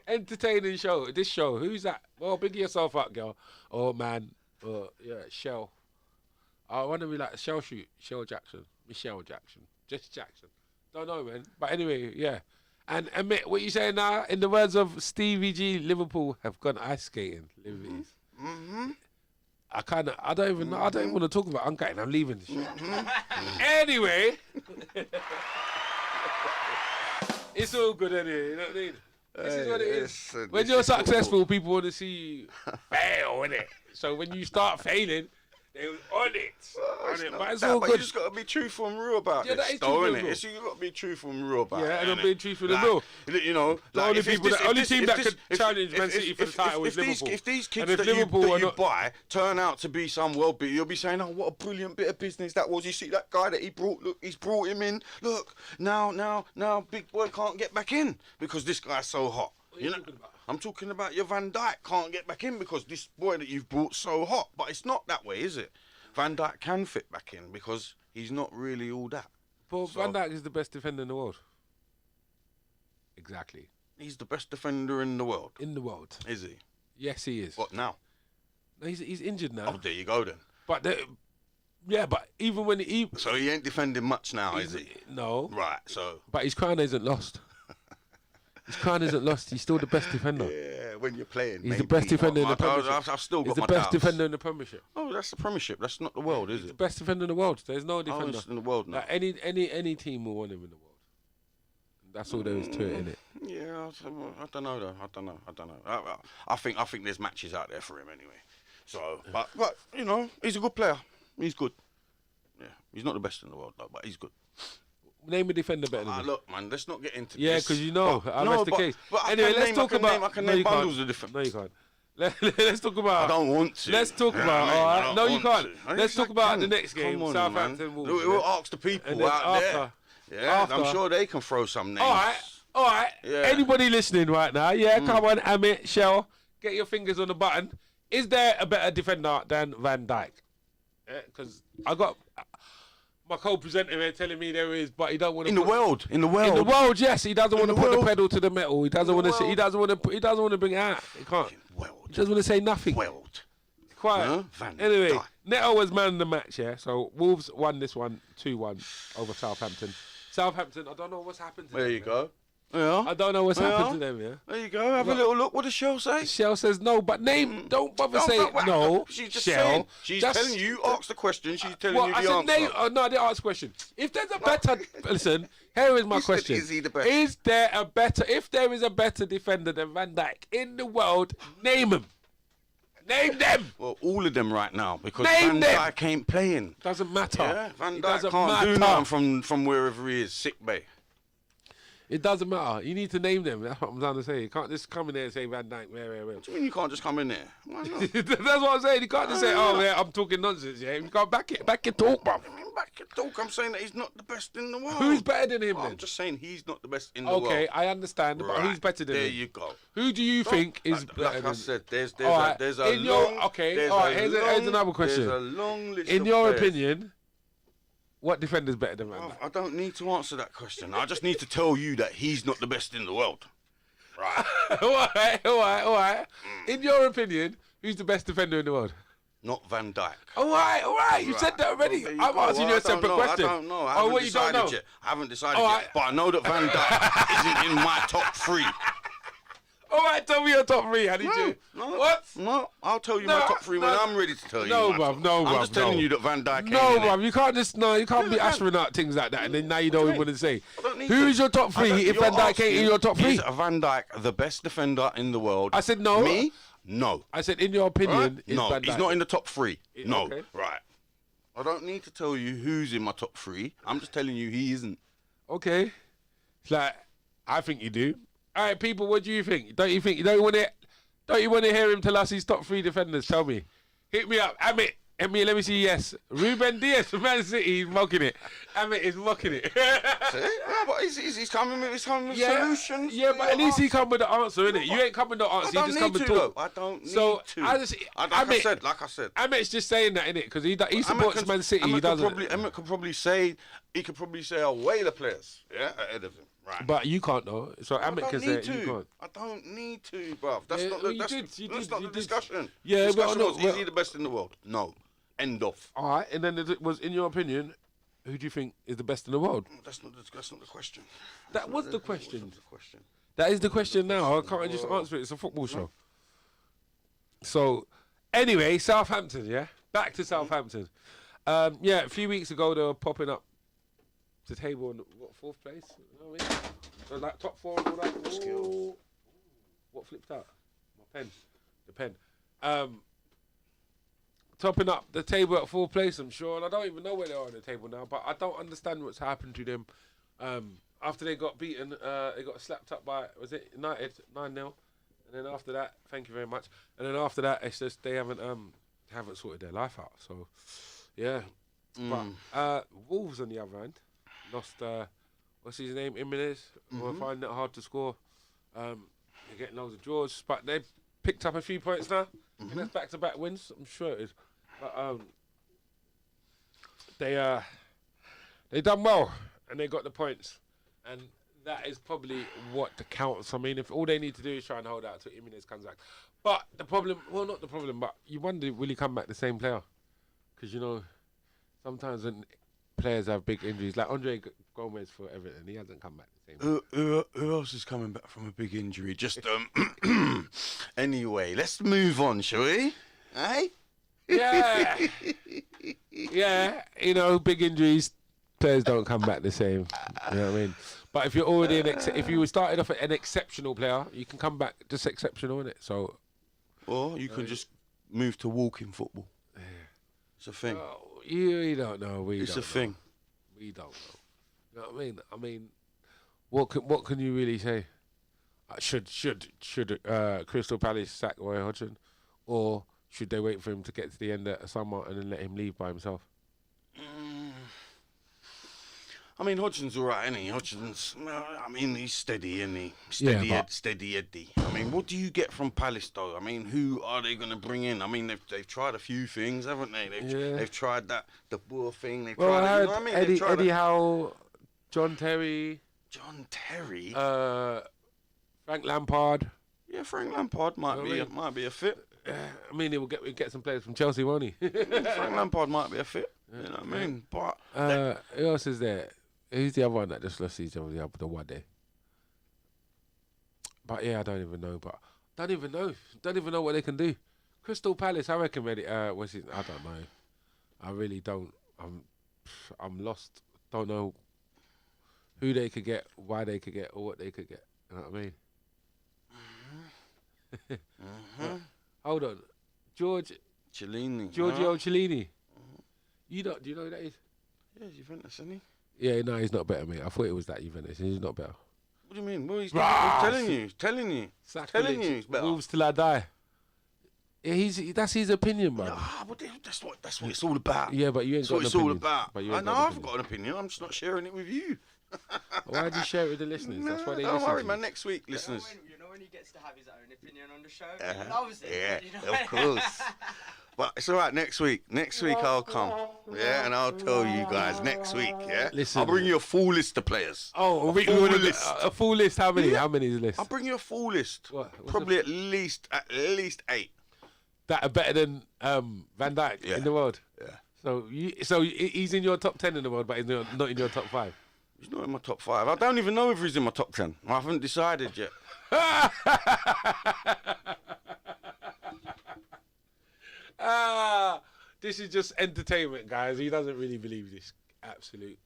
entertaining show. This show, who's that? Well, big yourself up, girl. Oh man, yeah, Shell. I want to be like Shell Jackson, Michelle Jackson, just Jackson. Don't know, man. But anyway, yeah. And admit what you saying now. In the words of Stevie G, Liverpool have gone ice skating. Liberties. Mm-hmm. I don't even know. I don't even want to talk about unkiting. I'm leaving the show. Anyway. It's all good anyway, you know what I mean? This is what it is. When you're successful, people want to see you fail, innit? So when you start failing, they're on it. But it's all But good. you just got to be truthful and real about Yeah, this, that is though, truthful and innit? real. It's, you got to be truthful and real about it. Yeah, and I'm innit? being truthful and Like, real. You know, The like, only if it's people this- that- only if team this- that if could this- challenge if- Man City if- for the title is if these- Liverpool. If these And kids if that Liverpool you are not- buy turn out to be some well-being, you'll be saying, "Oh, what a brilliant bit of business that was." You see that guy that he brought? Look, he's brought him in. Look, now, big boy can't get back in because this guy's so hot. you talking about? I'm talking about your Van Dijk can't get back in because this boy that you've brought so hot. But it's not that way, is it? Van Dijk can fit back in because he's not really all that. But So- Van Dijk is the best defender in the world. Exactly. He's the best defender in the world, In the world. is he? Yes, he is. What now? No, he's injured now. Oh, there you go then. But but even when he So he ain't defending much now, is he? no, Right. So but his crown isn't lost. His crown isn't lost. He's still the best defender. yeah, when you're playing, He's the best defender in the Premiership. I've still got He's the my best doubts. defender in the Premiership. Oh, that's the Premiership. That's not the world, is The it? best defender in the world. There's no Oh, defender. it's in the world now. Like any team will want him in the world. That's all there is to it, innit? Yeah, I don't know though. I don't know. I think there's matches out there for him anyway. So, but you know, he's a good player. He's good. Yeah, he's not the best in the world though, but he's good. Name a defender better than him. Look, man, let's not get into Yeah, this. because you know, But- that's the case. But Anyway, let's talk I about. can no, name you bundles can't. of different. No, you can't. Let's talk about. I don't want to. Let's talk You know about. what I mean? All I right. don't No, you want can't. to. Let's talk Yes, I about can. the next game. Come on, Southampton man. Wolves. We'll yeah? ask the people And then out there. Yeah, I'm after- sure they can throw some names. All right. Yeah. Anybody listening right now? Yeah, come on, Amit, Shell, get your fingers on the button. Is there a better defender than Van Dijk? Because I got my co-presenter here telling me there is, but he don't want to. In the world. In the world, yes, he doesn't want to the put the world. pedal to the metal. He doesn't want to. world. He doesn't want to. He doesn't want to bring it out. He can't. World. He doesn't want to say nothing. World. Quiet. Huh? Van Anyway, Dijk. Neto was man of the match, yeah. So Wolves won this one 2-1 over Southampton. Southampton, I don't know what's happened to them. There you man. go. Yeah. I don't know what's Yeah. happened to them, yeah. There you go. Have a little look. What does Shell say? Shell says no, but name, don't bother No, saying but- no. She's just Shell. saying. She's Just- telling you. Ask the question. She's telling Well, you I the said answer. name. No, I didn't ask a question. If there's a better, listen. Here is my You said, question: is he the best? Is there a better? If there is a better defender than Van Dijk in the world, name him. Name them. Well, all of them right now because Name Van them. Dijk ain't playing. Doesn't matter. Yeah, Van It Dijk doesn't can't do matter. nothing from wherever he is, sick bay. It doesn't matter. You need to name them. That's what I'm trying to say. You can't just come in there and say Van Dijk. Where. What do you mean you can't just come in there? Why not? That's what I'm saying. You can't just say, "Oh, yeah, I'm talking nonsense." Yeah, you can't back your talk, bruv. Back and talk. I'm saying that he's not the best in the world. Who's better than him Well, then? I'm just saying he's not the best in the world. Okay, I understand, but who's better than there him? you go. Who do you think is Like better I than? said, there's All right, a in your- long, okay, there's all right, a here's long- another question. There's a long list In of your players. opinion, what defender's better than Van Dijk? I don't need to answer that question. I just need to tell you that he's not the best in the world. Right. all right. In your opinion, who's the best defender in the world? Not Van Dijk. All right. You said that already. There you I'm go. asking you Well, a separate question. I don't know. I Oh, haven't what you don't decided know? yet. I haven't decided All yet. right. But I know that Van Dijk isn't in my top three. All right, tell me your top three. I need you. No, What? No, I'll tell you No, my top three when no. I'm ready to tell you. No, my bruv, top- no, I'm bruv, just telling no. you that Van Dijk. No, ain't in it. bruv, you can't just you can't be Yeah, I ushering out things like that, and then now you What do don't you even want to say. I don't need Who to. is your top I three don't- if you're Van Dijk ain't asking, in your top three? Is Van Dijk the best defender in the world? I said no. Me? No. I said, in your opinion, Right? is No, Van he's Dijk. not in the top three. No. Okay. Right. I don't need to tell you who's in my top three. I'm just telling you he isn't. Okay. It's like, I think you do. All right, people, what do you think? Don't you think? Don't you want to hear him tell us his top three defenders? Tell me. Hit me up. Amit. Let me see. Yes. Ruben Diaz from Man City. He's mocking it. Amit is mocking it. See? Yeah, but he's coming with solutions. Yeah, but at least he come with the answer, innit? You ain't come with the I answer. You don't just need come with to, though. talk. I don't need So, to. like I said. Amit's just saying that, innit? Because he supports Man City. He doesn't. Emmett could probably say a whale of players, ahead of him. Right. But you can't though. So I Amit don't can say need it, you to. can't. I don't need to, bruv. That's Yeah, not well, the, you that's, did, the, you that's did, not you the did. discussion. Yeah, the but discussion no, was, is he the best in the world? No. End of. All right, and then it was, in your opinion, who do you think is the best in the world? That's not the question. That was the question. That was the question. That is the question now. I can't just answer it. It's a football show. So, anyway, Southampton, yeah? Back to Southampton. Yeah, a few weeks ago, they were popping up the table in, fourth place? You know what I mean? So, like, top four and all that. Ooh. What flipped out? My pen. The pen. Topping up the table at fourth place, I'm sure. And I don't even know where they are on the table now, but I don't understand what's happened to them. After they got beaten, they got slapped up by, was it United, 9-0. And then after that, thank you very much. And then after that, it's just they haven't sorted their life out. So, yeah. But Wolves, on the other hand, lost, what's his name, Jimenez. We're finding it hard to score. They're getting loads of draws, but they picked up a few points now. And that's back-to-back wins. I'm sure it is. But they done well, and they got the points. And that is probably what counts. I mean, if all they need to do is try and hold out till Jimenez comes back. But the problem, well, not the problem, but you wonder, will he come back the same player? Because, you know, sometimes when players have big injuries, like Andre Gomez for Everton, he hasn't come back the same way. Who else is coming back from a big injury? Just anyway, let's move on, shall we? Eh? Yeah. Yeah, you know, big injuries, players don't come back the same. You know what I mean? But if you're already if you started off an exceptional player, you can come back just exceptional, innit? So, or you can just move to walking football. Yeah. It's a thing. You don't know. It's a thing. We don't know. You know what I mean? I mean, what can you really say? Should Crystal Palace sack Roy Hodgson, or should they wait for him to get to the end of summer and then let him leave by himself? I mean, Hodgson's all right, isn't he? Hodgson's, I mean, he's steady, isn't he? Steady Eddie. I mean, what do you get from Palace, though? I mean, who are they going to bring in? I mean, they've tried a few things, haven't they? They've tried the Boer thing. They've tried I heard you know what I mean? Eddie Howe, John Terry. John Terry? Frank Lampard. Yeah, Frank Lampard might be a fit. I mean, he'll get some players from Chelsea, won't he? Frank Lampard might be a fit. You know what I mean? But who else is there? Who's the other one that just lost the one day? But yeah, I don't even know. But don't even know what they can do. Crystal Palace, I reckon. Ready? I don't know. I really don't. I'm lost. Don't know who they could get, why they could get, or what they could get. You know what I mean? Hold on, Giorgio Cellini. Do you know who that is? Yeah, Juventus, isn't he? Yeah, no, he's not better, mate. I thought it was that Juventus. He's not better. What do you mean? Well, he's telling you. He's better. Wolves till I die. Yeah, that's his opinion, man. But that's what it's all about. Yeah, but you ain't got an opinion. That's what it's all about. I know I've got an opinion. I'm just not sharing it with you. Why do you share it with the listeners? That's why they don't listen worry, to man. you. Next week, listeners. You know when he gets to have his own opinion on the show? He loves it. Yeah, you know? of course. But it's all right. Next week I'll come. Yeah, and I'll tell you guys next week. Yeah, listen. I'll bring you a full list of players. Oh, a full list. How many? Yeah. How many is the list? I'll bring you a full list. What's Probably at least 8. That are better than Van Dijk in the world. Yeah. So he's in your top 10 in the world, but he's not in your top 5. He's not in my top 5. I don't even know if he's in my top 10. I haven't decided yet. This is just entertainment, guys. He doesn't really believe this absolute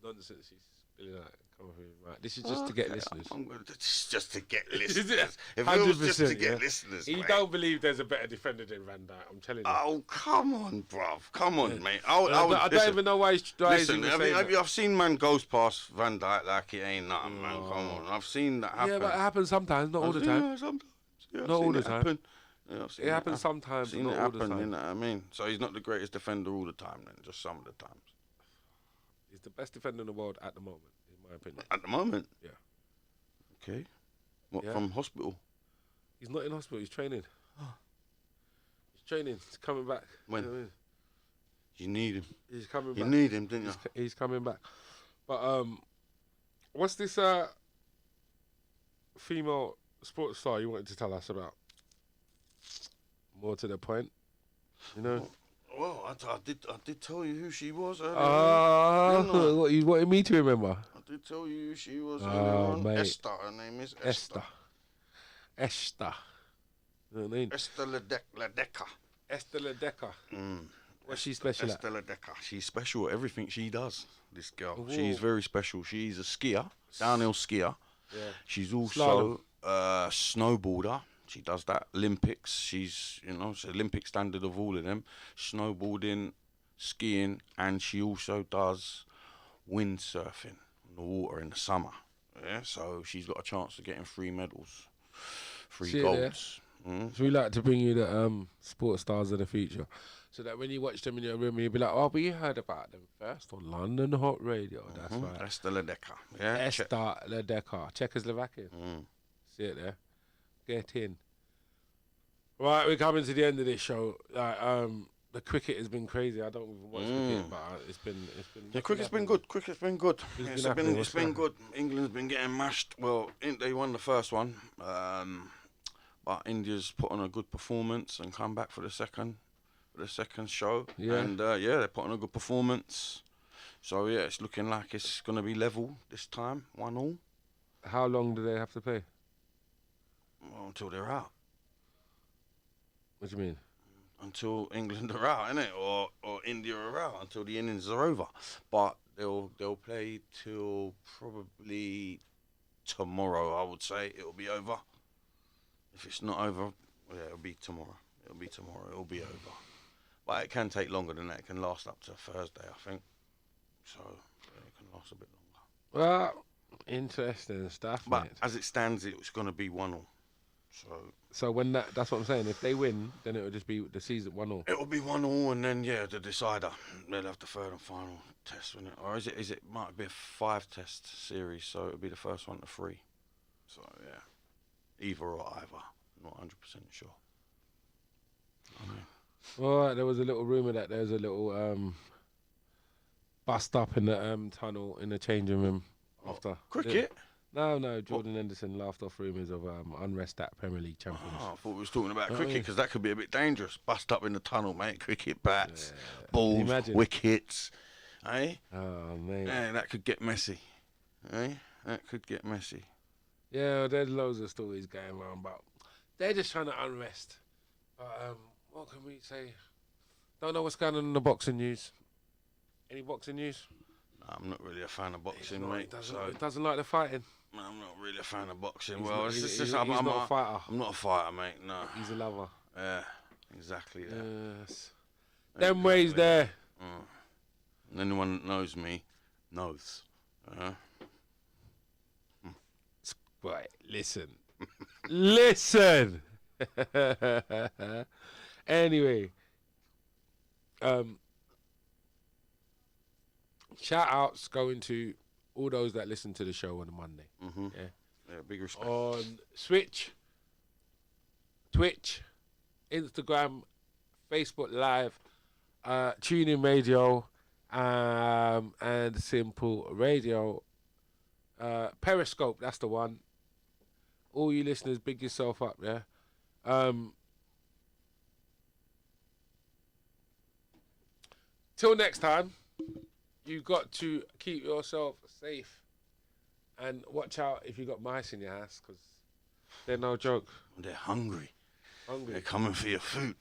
nonsense he's spilling out. Come on, right. This is just to get listeners. This is just to get listeners. If it was just to get listeners, He mate. don't believe there's a better defender than Van Dijk. I'm telling you. Oh, come on, bruv. Come on, mate. I don't even know why he's Listen, I've seen man goes past Van Dijk like it ain't nothing, man. Come on. I've seen that happen. Yeah, but it happens sometimes, not all the time. Yeah, sometimes. Yeah, Not all the time. Yeah, It happens sometimes, seen not it all the happen, time. you know what I mean? So he's not the greatest defender all the time, then, just some of the times. He's the best defender in the world at the moment, in my opinion. At the moment? Yeah. Okay. What, Yeah. from hospital? He's not in hospital. He's training. He's training. He's coming back. When? You know what I mean? You need him. He's coming You back. need him, didn't you? He's coming back. But what's this female sports star you wanted to tell us about? More to the point, you know. Well, I did tell you who she was earlier on. Didn't I? What you wanted me to remember? I did tell you who she was earlier on. Mate. Esther, her name is Esther. Esther. You know what I mean? Esther Ledecker. Esther Ledecker. What's she special at? Esther Ledecker. She's special at everything she does, this girl. Ooh. She's very special. She's a skier, downhill skier. Yeah. She's also a snowboarder. She does that. Olympics. She's, it's Olympic standard of all of them. Snowboarding, skiing, and she also does windsurfing on the water in the summer. Yeah, so she's got a chance of getting 3 medals, 3 See it golds. So we like to bring you the sports stars of the future, so that when you watch them in your room, you'll be like, "Oh, but you heard about them first on London Hot Radio." That's right. Esther Ledecker. Yeah. Esther Ledecker, Czechoslovakia. See it there. Get in. Right, we're coming to the end of this show. Like, the cricket has been crazy. I don't even watch cricket, but it's been. Yeah, cricket's been good. Cricket's been good. It's been good. England's been getting mashed. Well, they won the first one, but India's put on a good performance and come back for the second show. Yeah. And they put on a good performance. So yeah, it's looking like it's gonna be level this time, 1-1. How long do they have to play? Well, until they're out. What do you mean? Until England are out, innit? Or India are out until the innings are over. But they'll play till probably tomorrow. I would say it'll be over. If it's not over, yeah, it'll be tomorrow. It'll be over. But it can take longer than that. It can last up to Thursday, I think. So it can last a bit longer. Well, interesting stuff, But mate. as it stands, it's going to be 1-1. So when that's what I'm saying. If they win, then it will just be the season 1-1. It'll be 1-1, and then the decider. They'll have the third and final test, won't it? Or is it might be a 5-test series, so it'll be the first one to 3. So yeah, either or either. Not 100% sure. All right, there was a little rumor that there's a little bust up in the tunnel in the changing room after Cricket? No, Jordan Henderson laughed off rumours of unrest at Premier League champions. Oh, I thought we was talking about cricket because that could be a bit dangerous. Bust up in the tunnel, mate. Cricket bats, balls, wickets. Eh? Oh, mate. Yeah, that could get messy. Eh? That could get messy. Yeah, well, there's loads of stories going around, but they're just trying to unrest. But what can we say? Don't know what's going on in the boxing news. Any boxing news? I'm not really a fan of boxing, mate. He doesn't like the fighting. I'm not really a fan of boxing. He's not a fighter. I'm not a fighter, mate. No. He's a lover. Yeah, exactly that. Yes. Them ways there. And anyone that knows me knows. Right, listen. Listen! Anyway. Shout outs going to all those that listen to the show on a Monday. Mm-hmm. Yeah, big respect. On Switch, Twitch, Instagram, Facebook Live, TuneIn Radio, and Simple Radio. Periscope, that's the one. All you listeners, big yourself up, yeah? Till next time, you got to keep yourself safe and watch out if you got mice in your house, because They're no joke. They're hungry. They're Hungry. coming for your food.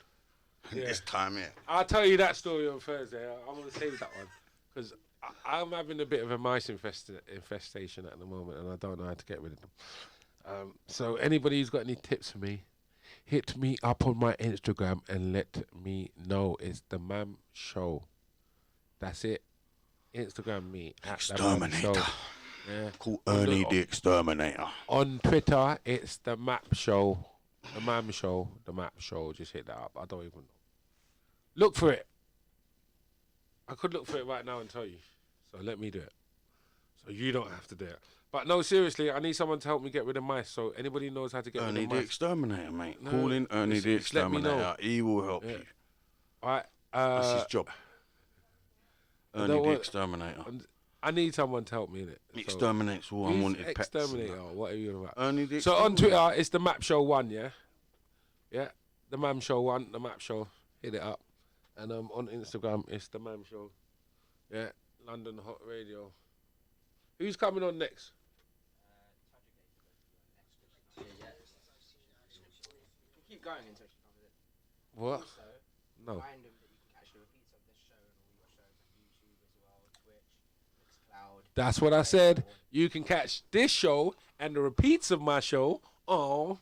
Yeah. This time here. I'll tell you that story on Thursday. I'm going to save that one because I'm having a bit of a mice infestation at the moment, and I don't know how to get rid of them. So anybody who's got any tips for me, hit me up on my Instagram and let me know. It's the Mam Show. That's it. Instagram me at the Mam Show. Exterminator. Yeah. Call Ernie the Exterminator. On Twitter, it's the Map Show, the Mam Show, the Map Show. Just hit that up. I don't even know. Look for it. I could look for it right now and tell you. So let me do it. So you don't have to do it. But no, seriously, I need someone to help me get rid of mice. So anybody knows how to get Ernie rid of the mice. Exterminator, mate. No, Call in Ernie the just let me know. Exterminator. He will help Yeah. you. All right. That's his job. Ernie know the what? Exterminator. I need someone to help me in it. He exterminates all unwanted pets. Exterminator, what are you about? Ernie the So on Exterminator. Twitter, it's the Map Show 1, yeah? Yeah, the Mam Show 1, the Map Show. Hit it up. And on Instagram, it's the Mam Show. Yeah, London Hot Radio. Who's coming on next? Yeah. Keep going until she comes in. What? Also, No. remind them that you can catch the repeats of this show and all your shows on YouTube as well, Twitch, Mixcloud. That's what I said. You can catch this show and the repeats of my show on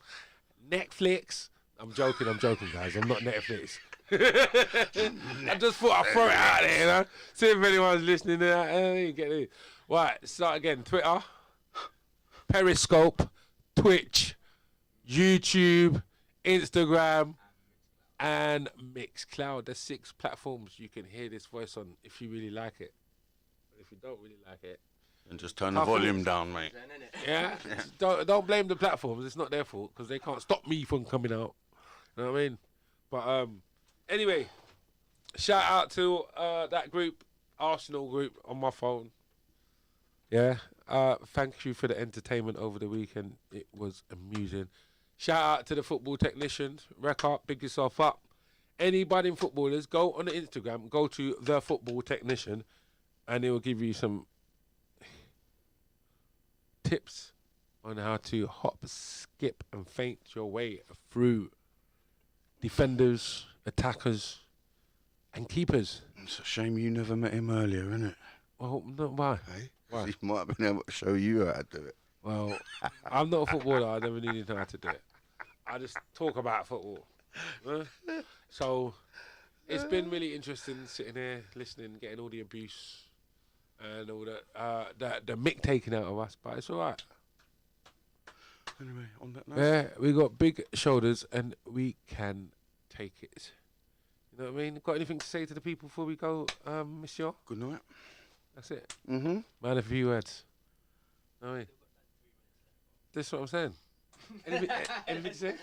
Netflix. I'm joking, guys. I'm not Netflix. I just thought I'd throw it out there, you know? See if anyone's listening to that. You get it. Right, start again. Twitter, Periscope, Twitch, YouTube, Instagram, and Mixcloud. There's 6 platforms you can hear this voice on if you really like it. But if you don't really like it, And just turn the volume down, mate. Then, innit? yeah, don't blame the platforms. It's not their fault because they can't stop me from coming out. You know what I mean? But anyway, shout out to that group, Arsenal group, on my phone. Yeah. Thank you for the entertainment over the weekend. It was amusing. Shout out to the football technicians. Wreck up, big yourself up. Any budding footballers, go on the Instagram, go to the football technician, and it will give you some tips on how to hop, skip, and feint your way through defenders, attackers, and keepers. It's a shame you never met him earlier, isn't it? Well, no, why? Hey? Why? He might have been able to show you how to do it. Well, I'm not a footballer. I never needed to know how to do it. I just talk about football. Huh? So it's been really interesting sitting here, listening, getting all the abuse and all the mick taken out of us. But it's all right. Anyway, on that note. Yeah, we got big shoulders and we can take it. You know what I mean? Got anything to say to the people before we go, monsieur? Good night. That's it. Mm-hmm. Man, a few words. Know what I mean? That's what I'm saying. Anything to say?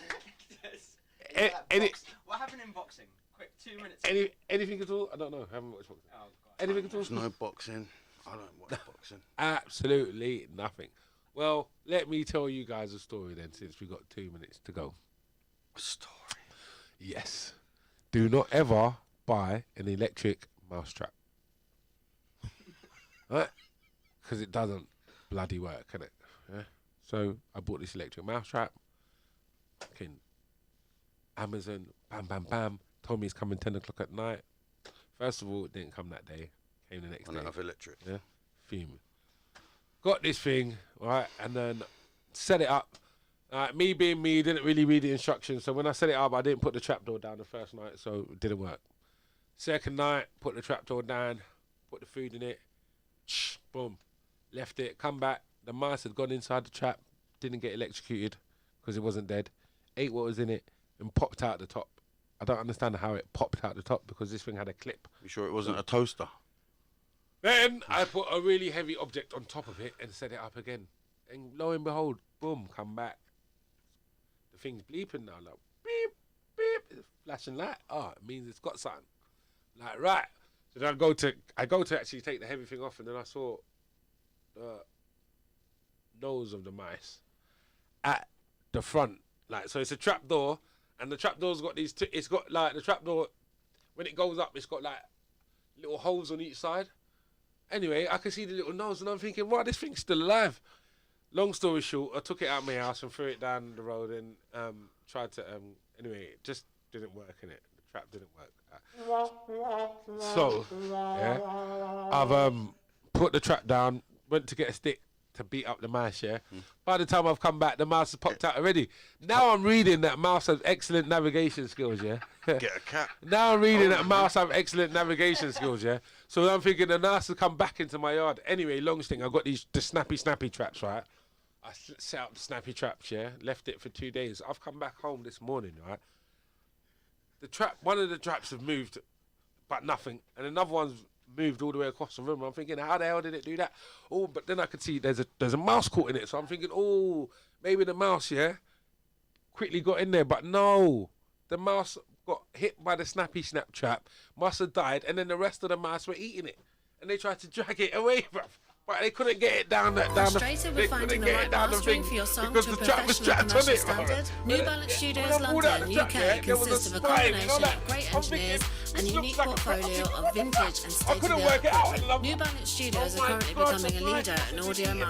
What happened in boxing? Quick, 2 minutes. Anything at all? I don't know. I haven't watched boxing. Oh, God. Anything at all? There's no boxing. I don't watch boxing. Absolutely nothing. Well, let me tell you guys a story then, since we got 2 minutes to go. A story. Yes. Do not ever buy an electric mousetrap. Right? Because it doesn't bloody work, can it? Yeah. So I bought this electric mousetrap. Fucking Amazon, bam, bam, bam. Told me it's coming 10 o'clock at night. First of all, it didn't come that day. Came the next On day. out of electric. Yeah. Fuming. Got this thing, right, and then set it up. Me being me, didn't really read the instructions. So when I set it up, I didn't put the trapdoor down the first night, so it didn't work. Second night, put the trapdoor down, put the food in it. Boom. Left it, come back. The mice had gone inside the trap, didn't get electrocuted because it wasn't dead. Ate what was in it and popped out the top. I don't understand how it popped out the top because this thing had a clip. You sure it wasn't a toaster? Then I put a really heavy object on top of it and set it up again. And lo and behold, boom, come back. The thing's bleeping now, like beep, beep, it's flashing light. Oh, it means it's got something. Like, right. So then I go to actually take the heavy thing off, and then I saw the nose of the mice at the front. Like, so it's a trap door, and the trap door's got these. It's got like the trap door when it goes up. It's got like little holes on each side. Anyway, I can see the little nose, and I'm thinking, wow, this thing's still alive. long story short, I took it out of my house and threw it down the road and tried to anyway, it just didn't work in it. The trap didn't work. So yeah, I've put the trap down, went to get a stick to beat up the mouse, yeah. By the time I've come back, the mouse has popped out already. Now I'm reading that mouse has excellent navigation skills, yeah. Get a cat. Now I'm reading that mouse have excellent navigation skills, yeah. So I'm thinking the mouse has come back into my yard. Anyway, long thing, I've got the snappy traps, right? I set up the snappy traps, yeah. Left it for 2 days. I've come back home this morning, right? One of the traps have moved, but nothing, and another one's moved all the way across the room. I'm thinking, how the hell did it do that? Oh, but then I could see there's a mouse caught in it. So I'm thinking, oh, maybe the mouse, yeah, quickly got in there. But no, the mouse got hit by the snappy snap trap, must have died, and then the rest of the mice were eating it. And they tried to drag it away, bruv. But they couldn't get it down the Frustrated with finding the right mastering for your song to a professional commercial standard? New Balance Studios London, UK consists of a combination of great engineers and a unique portfolio of vintage and state-of-the-art equipment. New Balance Studios are currently becoming a leader in audio mastering.